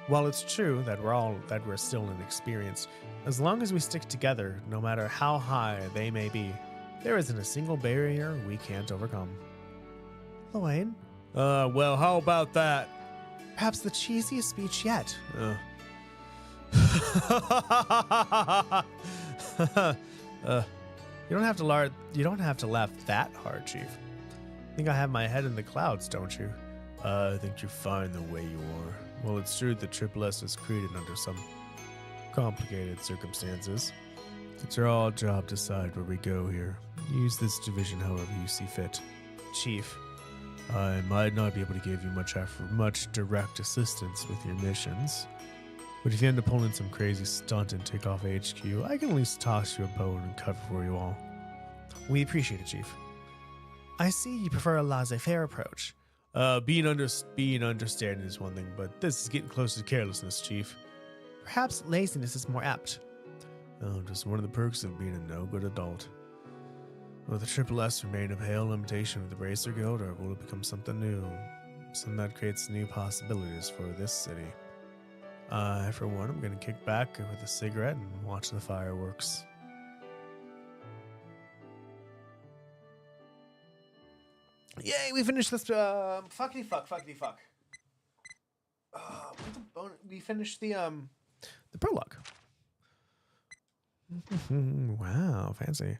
While it's true that we're still inexperienced, as long as we stick together, no matter how high they may be, there isn't a single barrier we can't overcome. Lloyd? Well, how about that? Perhaps the cheesiest speech yet. You don't have to laugh that hard, Chief. I think I have my head in the clouds, don't you? I think you're fine the way you are. Well, it's true that Triple S was created under some complicated circumstances. It's our job to decide where we go here. Use this division however you see fit. Chief, I might not be able to give you much direct assistance with your missions, but if you end up pulling some crazy stunt and take off HQ, I can at least toss you a bone and cover for you all. We appreciate it, Chief. I see you prefer a laissez-faire approach. Being understanding is one thing, but this is getting close to carelessness, Chief. Perhaps laziness is more apt. Oh, just one of the perks of being a no-good adult. Will the Triple S remain a pale imitation of the Bracer Guild, or will it become something new? Something that creates new possibilities for this city. For one, I'm going to kick back with a cigarette and watch the fireworks. Yay, we finished this, fuckity fuck. We finished the prologue. Wow, fancy.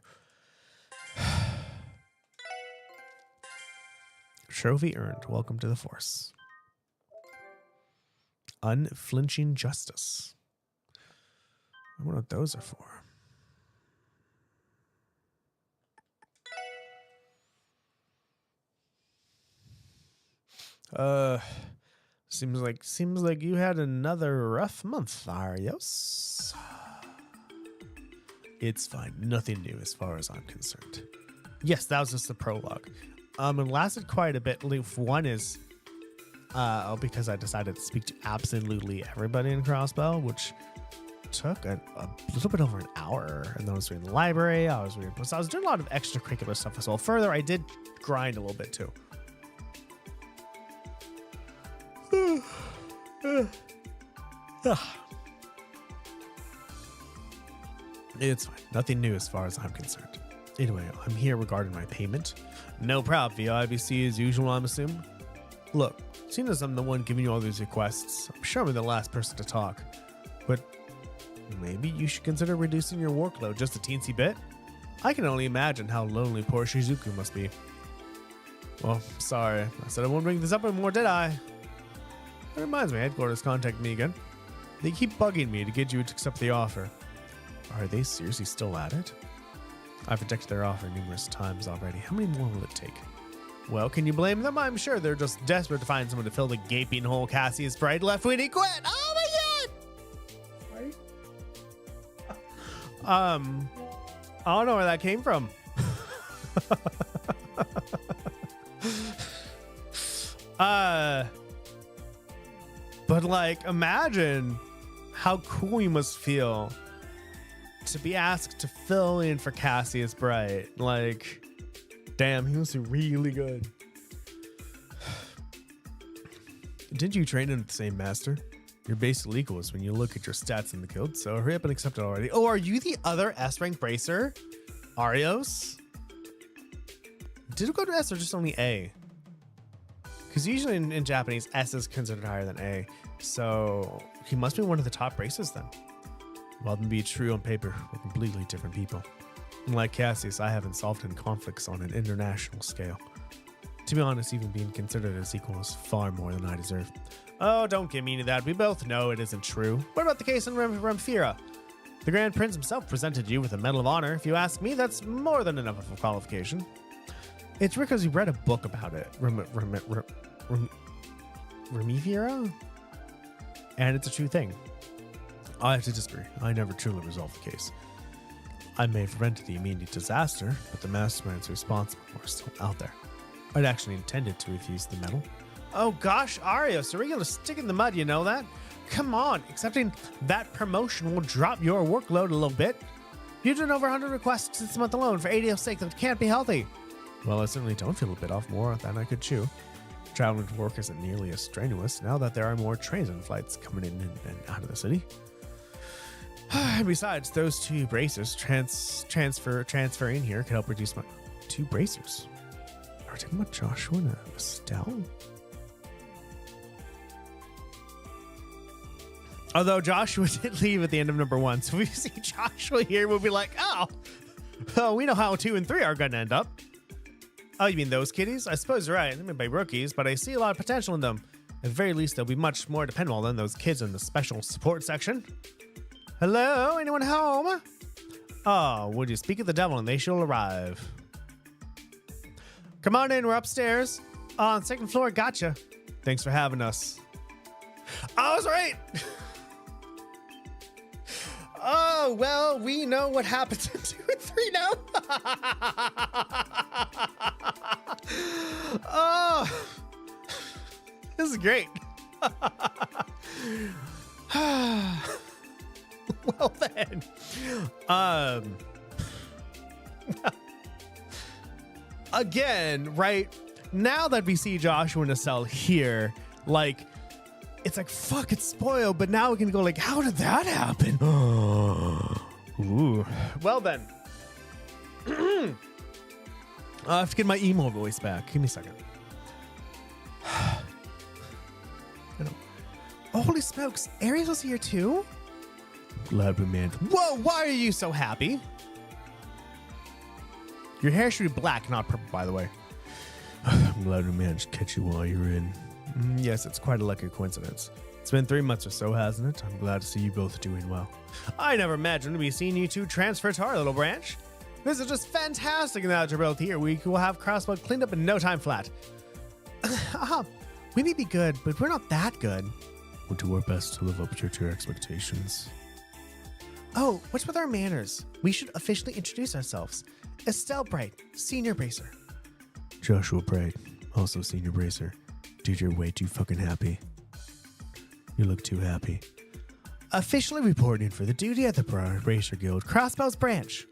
Trophy earned. Welcome to the Force. Unflinching justice. I wonder what those are for. Seems like you had another rough month, Arios. It's fine. Nothing new as far as I'm concerned. Yes, that was just the prologue. It lasted quite a bit. One is because I decided to speak to absolutely everybody in Crossbell, which took a little bit over an hour. And then I was reading the library. I was doing a lot of extracurricular stuff as well. Further, I did grind a little bit too. It's fine. Nothing new as far as I'm concerned. Anyway, I'm here regarding my payment. No problem. VIBC as usual, I'm assuming. Look, seeing as I'm the one giving you all these requests, I'm sure I'm the last person to talk. But maybe you should consider reducing your workload just a teensy bit. I can only imagine how lonely poor Shizuku must be. Well, sorry. I said I won't bring this up anymore, did I? That reminds me, headquarters contacted me again. They keep bugging me to get you to accept the offer. Are they seriously still at it? I've rejected their offer numerous times already. How many more will it take? Well, can you blame them? I'm sure they're just desperate to find someone to fill the gaping hole Cassius Bright left when he quit. Oh my god! Right? I don't know where that came from. But like, imagine how cool you must feel to be asked to fill in for Cassius Bright. Like, damn, he was really good. Didn't you train under the same master? You're basically equals when you look at your stats in the guild, so hurry up and accept it already. Oh, are you the other S-rank bracer? Arios? Did it go to S or just only A? Because usually in Japanese, S is considered higher than A. So he must be one of the top braces then. While them be true on paper, we're completely different people. Like Cassius, I haven't solved any conflicts on an international scale. To be honest, even being considered as equal is far more than I deserve. Oh, don't get me into that. We both know it isn't true. What about the case in Ramphira? The Grand Prince himself presented you with a Medal of Honor. If you ask me, that's more than enough of a qualification. It's because you read a book about it. Ramphira? and it's a true thing. I have to disagree. I never truly resolved the case. I may have prevented the immediate disaster, but the masterminds responsible are still out there. I'd actually intended to refuse the medal. Oh gosh, Arios, a regular stick in the mud, you know that? Come on, accepting that promotion will drop your workload a little bit. You've done over 100 requests this month alone for ADO's sake. That can't be healthy. Well, I certainly don't feel a bit off more than I could chew. Traveling to work isn't nearly as strenuous now that there are more trains and flights coming in and out of the city. And besides, those 2 bracers transferring here could help reduce my 2 bracers. Are we talking about Joshua and Estelle? Although Joshua did leave at the end of number 1, so if we see Joshua here, we'll be like, oh, we know how 2 and 3 are going to end up. Oh, you mean those kitties? I suppose you're right. They're made by rookies, but I see a lot of potential in them. At the very least, they'll be much more dependable than those kids in the special support section. Hello? Anyone home? Oh, would you speak of the devil and they shall arrive. Come on in, we're upstairs. On 2nd floor, gotcha. Thanks for having us. I was right. Oh, well, we know what happens in 2 and 3 now. Oh, this is great. Well then, again, right now that we see Joshua and Estelle here, like, it's like, fuck, it's spoiled, but now we can go like, how did that happen? Ooh. Well then. I have to get my emo voice back. Give me a second. Oh, holy smokes. Aries was here too? Glad we managed. Whoa, why are you so happy? Your hair should be black, not purple, by the way. I'm glad we managed to catch you while you're in. Yes, it's quite a lucky coincidence. It's been 3 months or so, hasn't it? I'm glad to see you both doing well. I never imagined to be seeing you 2 transfer to our little branch. This is just fantastic now that you're both here. We will have Crossbow cleaned up in no time flat. We may be good, but we're not that good. We'll do our best to live up to your expectations. Oh, what's with our manners? We should officially introduce ourselves. Estelle Bright, Senior Bracer. Joshua Bright, also Senior Bracer. Dude, you're way too fucking happy. You look too happy. Officially reporting for the duty at the Bracer Guild, Crossbows Branch.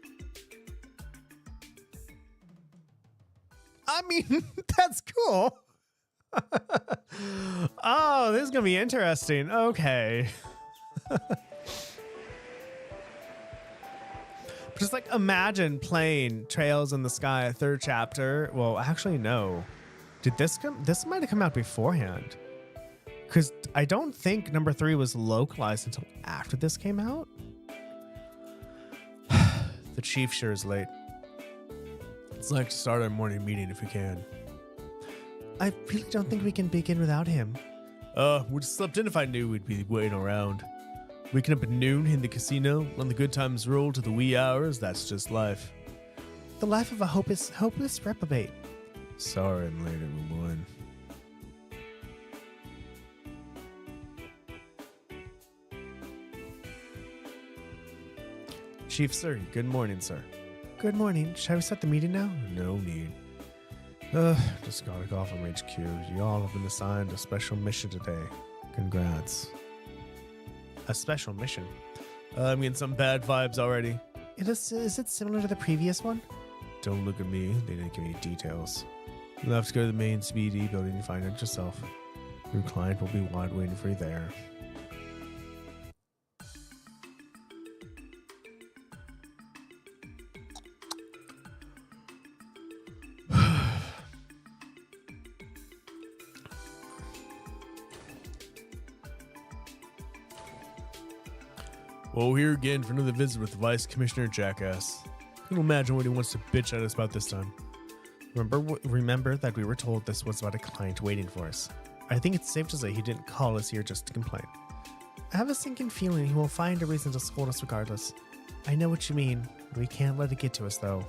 I mean, that's cool. Oh, this is going to be interesting. Okay. Just like imagine playing Trails in the Sky, 3rd chapter. Well, actually, no. Did this come? This might have come out beforehand. Because I don't think number 3 was localized until after this came out. The chief sure is late. It's like to start our morning meeting if we can. I really don't think we can begin without him. Would have slept in if I knew we'd be waiting around. Waking up at noon in the casino, when the good times roll to the wee hours, that's just life. The life of a hopeless reprobate. Sorry I'm late, everyone. Chief Sir, good morning, sir. Good morning. Shall we start the meeting now? No need. Just got a call from HQ. You all have been assigned a special mission today. Congrats. A special mission? I'm getting some bad vibes already. Is it similar to the previous one? Don't look at me. They didn't give me details. You'll have to go to the main CBD building and find out yourself. Your client will be wide waiting for you there. Well, here again for another visit with Vice Commissioner Jackass. I can imagine what he wants to bitch at us about this time. Remember that we were told this was about a client waiting for us. I think it's safe to say he didn't call us here just to complain. I have a sinking feeling he will find a reason to scold us regardless. I know what you mean. We can't let it get to us, though.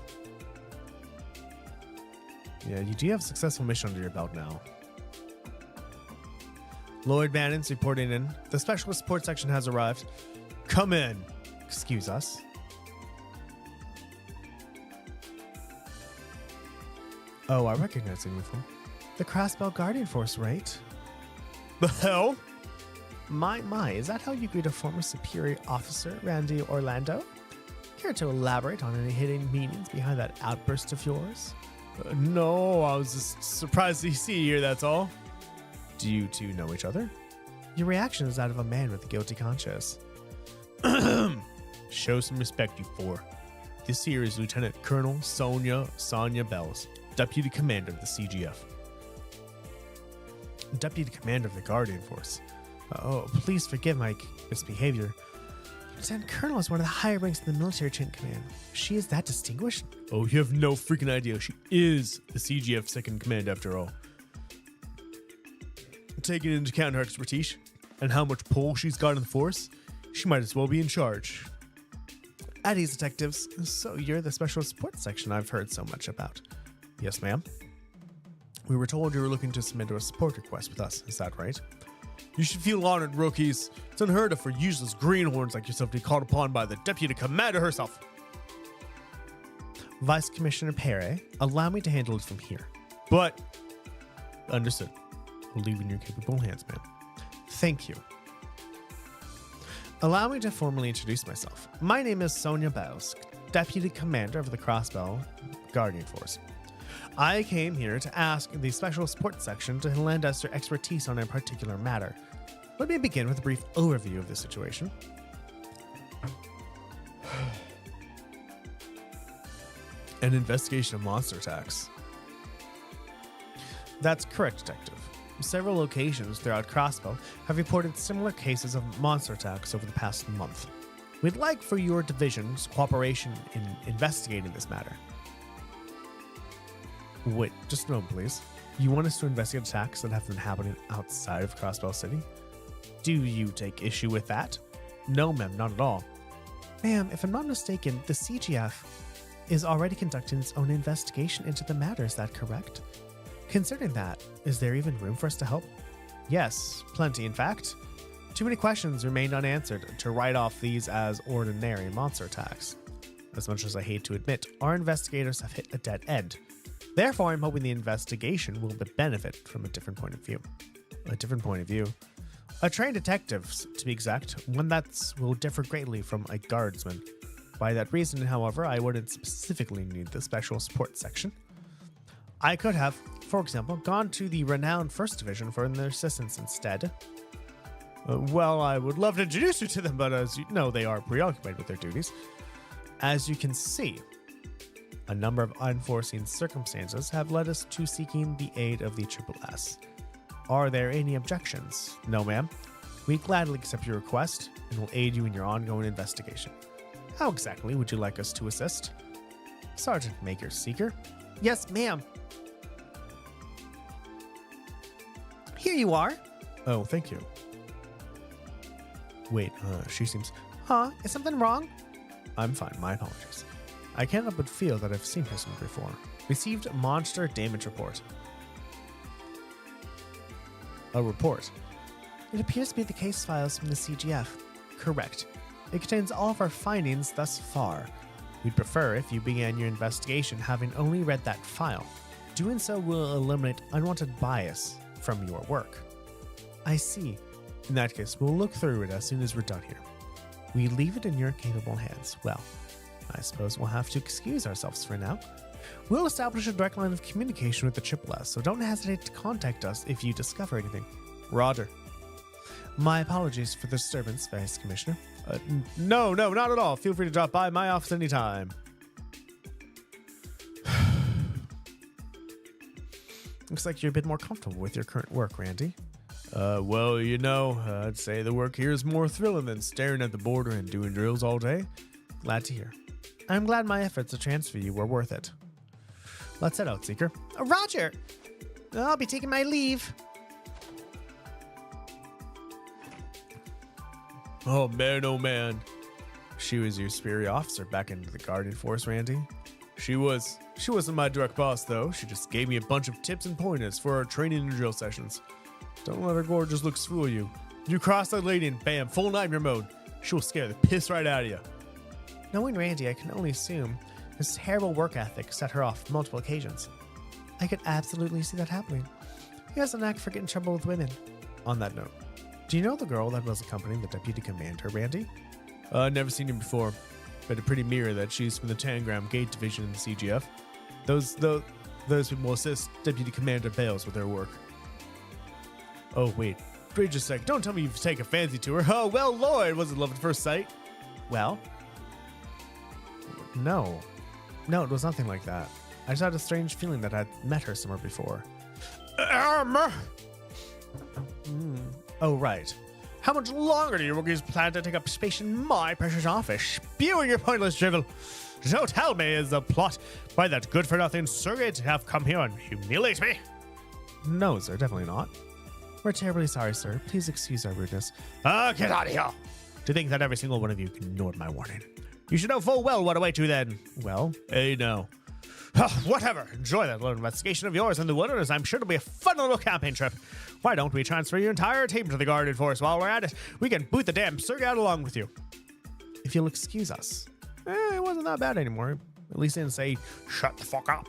Yeah, you do have a successful mission under your belt now. Lloyd Bannon's reporting in. The specialist support section has arrived. Come in. Excuse us. Oh, I recognize the uniform. The Crossbell Guardian Force, right? The hell? My, is that how you greet a former superior officer, Randy Orlando? Care to elaborate on any hidden meanings behind that outburst of yours? No, I was just surprised to see you here, that's all. Do you two know each other? Your reaction is that of a man with a guilty conscience. Show some respect, you four. This here is Lieutenant Colonel Sonia Bells, Deputy Commander of the CGF. Deputy Commander of the Guardian Force. Oh, please forgive my misbehavior. Lieutenant Colonel is one of the higher ranks in the military chain of command. She is that distinguished? Oh, you have no freaking idea. She is the CGF second command after all. Taking into account her expertise and how much pull she's got in the force, she might as well be in charge. At ease, detectives. So you're the special support section I've heard so much about. Yes, ma'am. We were told you were looking to submit a support request with us. Is that right? You should feel honored, rookies. It's unheard of for useless greenhorns like yourself to be called upon by the Deputy Commander herself. Vice Commissioner Perry, allow me to handle it from here. But, understood. We'll leave it in your capable hands, ma'am. Thank you. Allow me to formally introduce myself. My name is Sonia Bells, Deputy Commander of the Crossbell Guardian Force. I came here to ask the Special Support Section to lend us their expertise on a particular matter. Let me begin with a brief overview of the situation. An investigation of monster attacks. That's correct, Detective. Several locations throughout Crossbell have reported similar cases of monster attacks over the past month. We'd like for your division's cooperation in investigating this matter. Wait, just a moment, please. You want us to investigate attacks that have been happening outside of Crossbell City? Do you take issue with that? No, ma'am, not at all. Ma'am, if I'm not mistaken, the CGF is already conducting its own investigation into the matter. Is that correct? Considering that, is there even room for us to help? Yes, plenty, in fact. Too many questions remained unanswered to write off these as ordinary monster attacks. As much as I hate to admit, our investigators have hit a dead end. Therefore, I'm hoping the investigation will benefit from a different point of view. A different point of view? A trained detective, to be exact, one that will differ greatly from a guardsman. By that reason, however, I wouldn't specifically need the special support section. I could have, for example, gone to the renowned 1st Division for their assistance instead. Well, I would love to introduce you to them, but as you know, they are preoccupied with their duties. As you can see, a number of unforeseen circumstances have led us to seeking the aid of the SSS. Are there any objections? No, ma'am. We gladly accept your request and will aid you in your ongoing investigation. How exactly would you like us to assist? Sergeant Maker Seeker? Yes, ma'am. Here you are. Oh, thank you. Wait, she seems... Huh? Is something wrong? I'm fine, my apologies. I can't help but feel that I've seen her somewhere before. Received monster damage report. A report. It appears to be the case files from the CGF. Correct. It contains all of our findings thus far. We'd prefer if you began your investigation having only read that file. Doing so will eliminate unwanted bias from your work. I see. In that case, we'll look through it as soon as we're done here. We leave it in your capable hands. Well, I suppose we'll have to excuse ourselves for now. We'll establish a direct line of communication with the SSS, so don't hesitate to contact us if you discover anything. Roger. My apologies for the disturbance, Vice Commissioner. No, not at all. Feel free to drop by my office anytime. Looks like you're a bit more comfortable with your current work, Randy. Well, you know, I'd say the work here is more thrilling than staring at the border and doing drills all day. Glad to hear. I'm glad my efforts to transfer you were worth it. Let's head out, Seeker. Roger! I'll be taking my leave. Oh man. She was your superior officer back into the Guardian Force, Randy. She wasn't my direct boss, though. She just gave me a bunch of tips and pointers for our training and drill sessions. Don't let her gorgeous looks fool you. You cross that lady and bam, full nightmare mode. She'll scare the piss right out of you. Knowing Randy, I can only assume his terrible work ethic set her off multiple occasions. I could absolutely see that happening. He has a knack for getting in trouble with women. On that note, do you know the girl that was accompanying the deputy commander, Randy? Never seen him before, but a pretty mirror that she's from the Tangram Gate Division in the CGF. Those people assist Deputy Commander Bales with their work. Oh, wait. Wait just a sec. Don't tell me you've taken a fancy to her. Oh, well, Lloyd, was it love at first sight? Well? No. No, it was nothing like that. I just had a strange feeling that I'd met her somewhere before. Oh, right. How much longer do you rookies plan to take up space in my precious office, spewing your pointless drivel? Don't tell me is the plot by that good-for-nothing surrogate to have come here and humiliate me? No, sir, definitely not. We're terribly sorry, sir. Please excuse our rudeness. Get out of here! To think that every single one of you ignored my warning. You should know full well what awaits you then. Well, hey, no. Whatever. Enjoy that little investigation of yours in the wilderness. I'm sure it'll be a fun little campaign trip. Why don't we transfer your entire team to the Guardian Force while we're at it? We can boot the damn surrogate along with you. If you'll excuse us. It wasn't that bad anymore. At least they didn't say, shut the fuck up.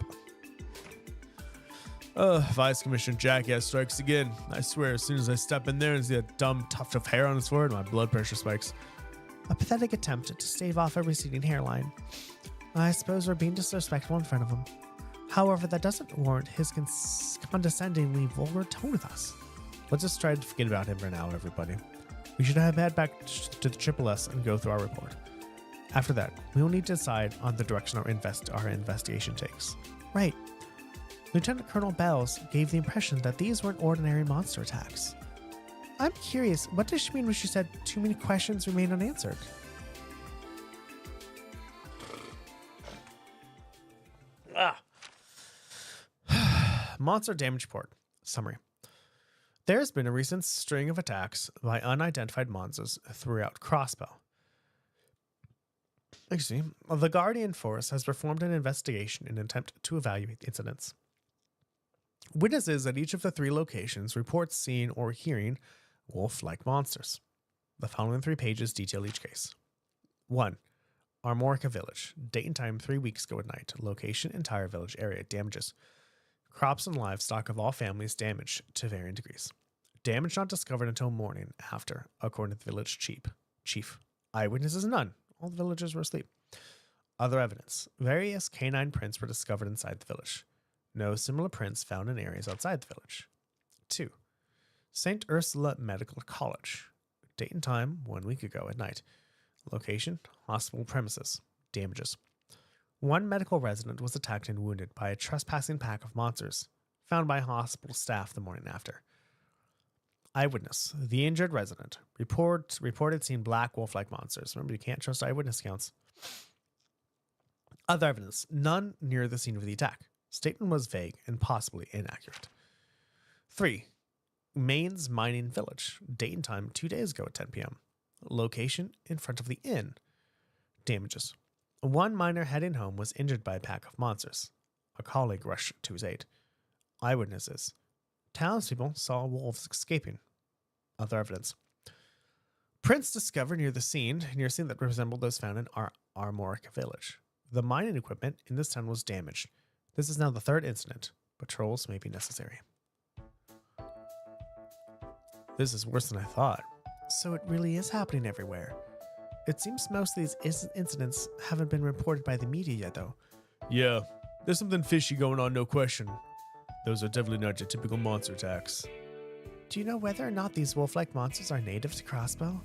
Vice Commissioner Jackass strikes again. I swear, as soon as I step in there and see a dumb tuft of hair on his forehead, my blood pressure spikes. A pathetic attempt to stave off a receding hairline. I suppose we're being disrespectful in front of him. However, that doesn't warrant his condescendingly vulgar tone with us. Let's just try to forget about him for now, everybody. We should head back to the Triple S and go through our report. After that, we will need to decide on the direction our investigation takes. Right. Lieutenant Colonel Bells gave the impression that these weren't ordinary monster attacks. I'm curious, what does she mean when she said too many questions remain unanswered? Monster damage report. Summary. There has been a recent string of attacks by unidentified monsters throughout Crossbow. Excuse me. The Guardian Force has performed an investigation in an attempt to evaluate the incidents. Witnesses at each of the 3 locations report seeing or hearing wolf-like monsters. The following 3 pages detail each case. 1. Armorica Village. Date and time 3 weeks ago at night. Location, entire village area. Damages. Crops and livestock of all families damaged to varying degrees. Damage not discovered until morning after, according to the village chief. Eyewitnesses none. All the villagers were asleep. Other evidence. Various canine prints were discovered inside the village. No similar prints found in areas outside the village. 2. St. Ursula Medical College. Date and time 1 week ago at night. Location, hospital premises. Damages. 1 medical resident was attacked and wounded by a trespassing pack of monsters, found by hospital staff the morning after. Eyewitness. The injured resident reported seeing black wolf-like monsters. Remember, you can't trust eyewitness accounts. Other evidence. None near the scene of the attack. Statement was vague and possibly inaccurate. 3. Maine's Mining Village. Date and time 2 days ago at 10 p.m. Location in front of the inn. Damages. 1 miner heading home was injured by a pack of monsters. A colleague rushed to his aid. Eyewitnesses. Townspeople saw wolves escaping. Other evidence. Prints discovered near a scene that resembled those found in Armorica Village. The mining equipment in this town was damaged. This is now the 3rd incident. Patrols may be necessary. This is worse than I thought. So it really is happening everywhere. It seems most of these incidents haven't been reported by the media yet, though. Yeah, there's something fishy going on, no question. Those are definitely not your typical monster attacks. Do you know whether or not these wolf-like monsters are native to Crossbow?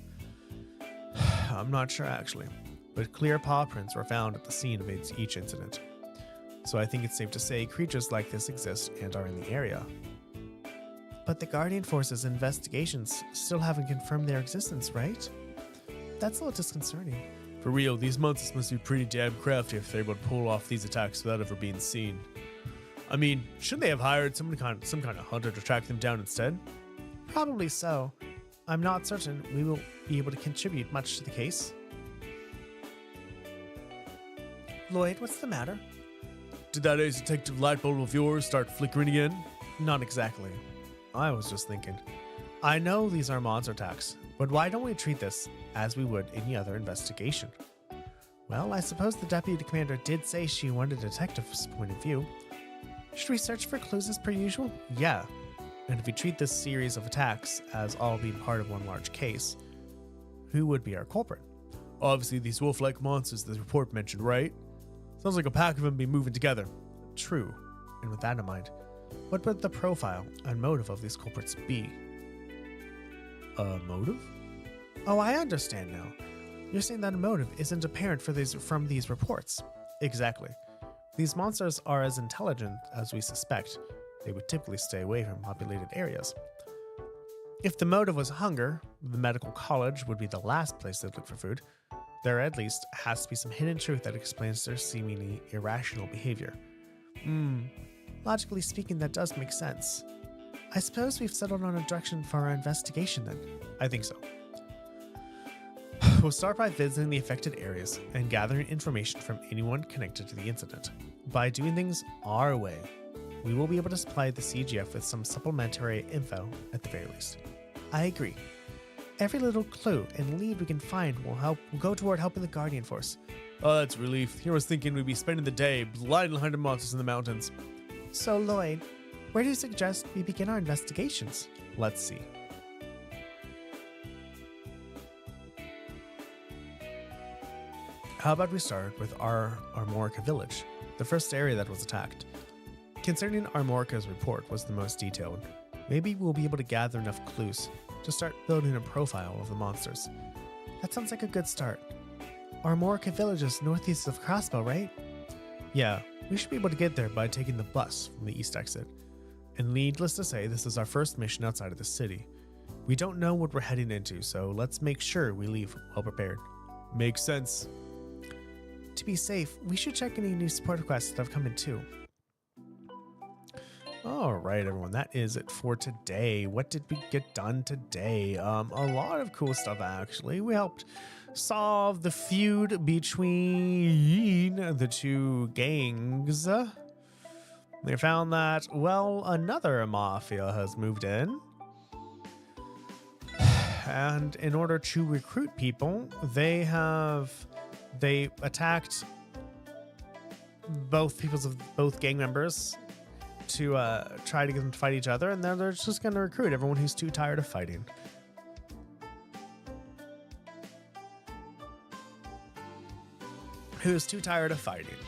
I'm not sure, actually. But clear paw prints were found at the scene of each incident. So I think it's safe to say creatures like this exist and are in the area. But the Guardian Force's investigations still haven't confirmed their existence, right? That's a little disconcerting. For real, these monsters must be pretty damn crafty if they're able to pull off these attacks without ever being seen. I mean, shouldn't they have hired some kind of hunter to track them down instead? Probably so. I'm not certain we will be able to contribute much to the case. Lloyd, what's the matter? Did that ace detective light bulb of yours start flickering again? Not exactly. I was just thinking, I know these are monster attacks, but why don't we treat this as we would any other investigation? Well, I suppose the deputy commander did say she wanted a detective's point of view. Should we search for clues as per usual? Yeah. And if we treat this series of attacks as all being part of one large case, who would be our culprit? Obviously these wolf-like monsters the report mentioned, right? Sounds like a pack of them be moving together. True. And with that in mind, what would the profile and motive of these culprits be? A motive? Oh, I understand now. You're saying that a motive isn't apparent from these reports. Exactly. These monsters are as intelligent as we suspect. They would typically stay away from populated areas. If the motive was hunger, the medical college would be the last place they'd look for food. There at least has to be some hidden truth that explains their seemingly irrational behavior. Logically speaking, that does make sense. I suppose we've settled on a direction for our investigation then. I think so. We'll start by visiting the affected areas and gathering information from anyone connected to the incident. By doing things our way, we will be able to supply the CGF with some supplementary info at the very least. I agree. Every little clue and lead we can find will go toward helping the Guardian Force. Oh, that's relief. Here I was thinking we'd be spending the day blinding 100 monsters in the mountains. So, Lloyd, where do you suggest we begin our investigations? Let's see. How about we start with our Armorica village, the first area that was attacked. Concerning Armorica's report was the most detailed. Maybe we'll be able to gather enough clues to start building a profile of the monsters. That sounds like a good start. Armorica village is northeast of Crossbow, right? Yeah, we should be able to get there by taking the bus from the east exit. And needless to say, this is our first mission outside of the city. We don't know what we're heading into, so let's make sure we leave well prepared. Makes sense. To be safe, we should check any new support requests that have come in too. All right, everyone, that is it for today. What did we get done today? A lot of cool stuff, actually. We helped solve the feud between the two gangs. They found that, well, another mafia has moved in. And in order to recruit people, they attacked both gang members to try to get them to fight each other, and then they're just going to recruit everyone who's too tired of fighting.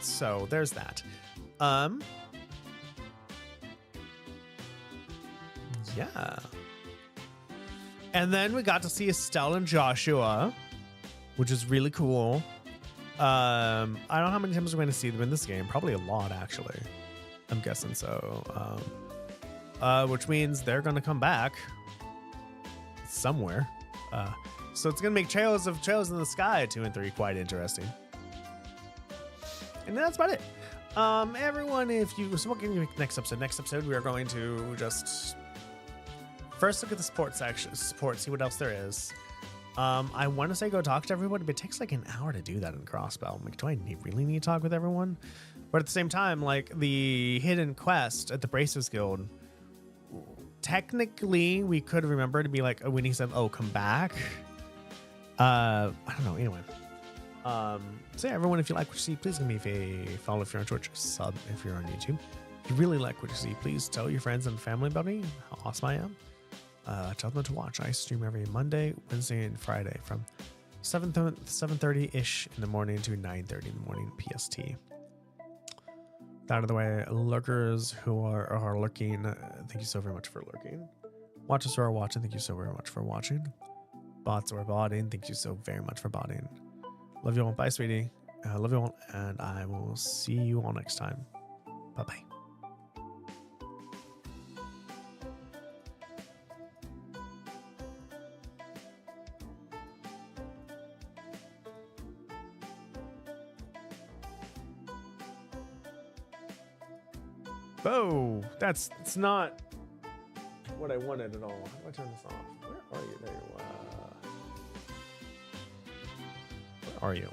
So there's that. Yeah. And then we got to see Estelle and Joshua, which is really cool. I don't know how many times we're going to see them in this game. Probably a lot, actually. I'm guessing so. Which means they're going to come back somewhere. So it's going to make Trails in the Sky 2 and 3 quite interesting. And that's about it. Everyone, so what can you make next episode? We are going to just first look at the sports section, see what else there is. I want to say go talk to everybody, but it takes like an hour to do that in Crossbow. I'm like, do I really need to talk with everyone? But at the same time, like the hidden quest at the Bracers Guild, technically we could remember to be like, when he said, oh, come back. I don't know. Anyway. So yeah, everyone, if you like what you see, please give me a follow if you're on Twitch, sub if you're on YouTube. If you really like what you see, please tell your friends and family about me, how awesome I am. Tell them to watch. I stream every Monday, Wednesday, and Friday from 7:30-ish in the morning to 9:30 in the morning PST. Out of the way, lurkers who are lurking, thank you so very much for lurking. Watchers who are watching, thank you so very much for watching. Bots who are botting, thank you so very much for botting. Love you all. Bye, sweetie. Love you all, and I will see you all next time. Bye-bye. Oh, it's not what I wanted at all. How do I turn this off? Where are you? There you are. Where are you?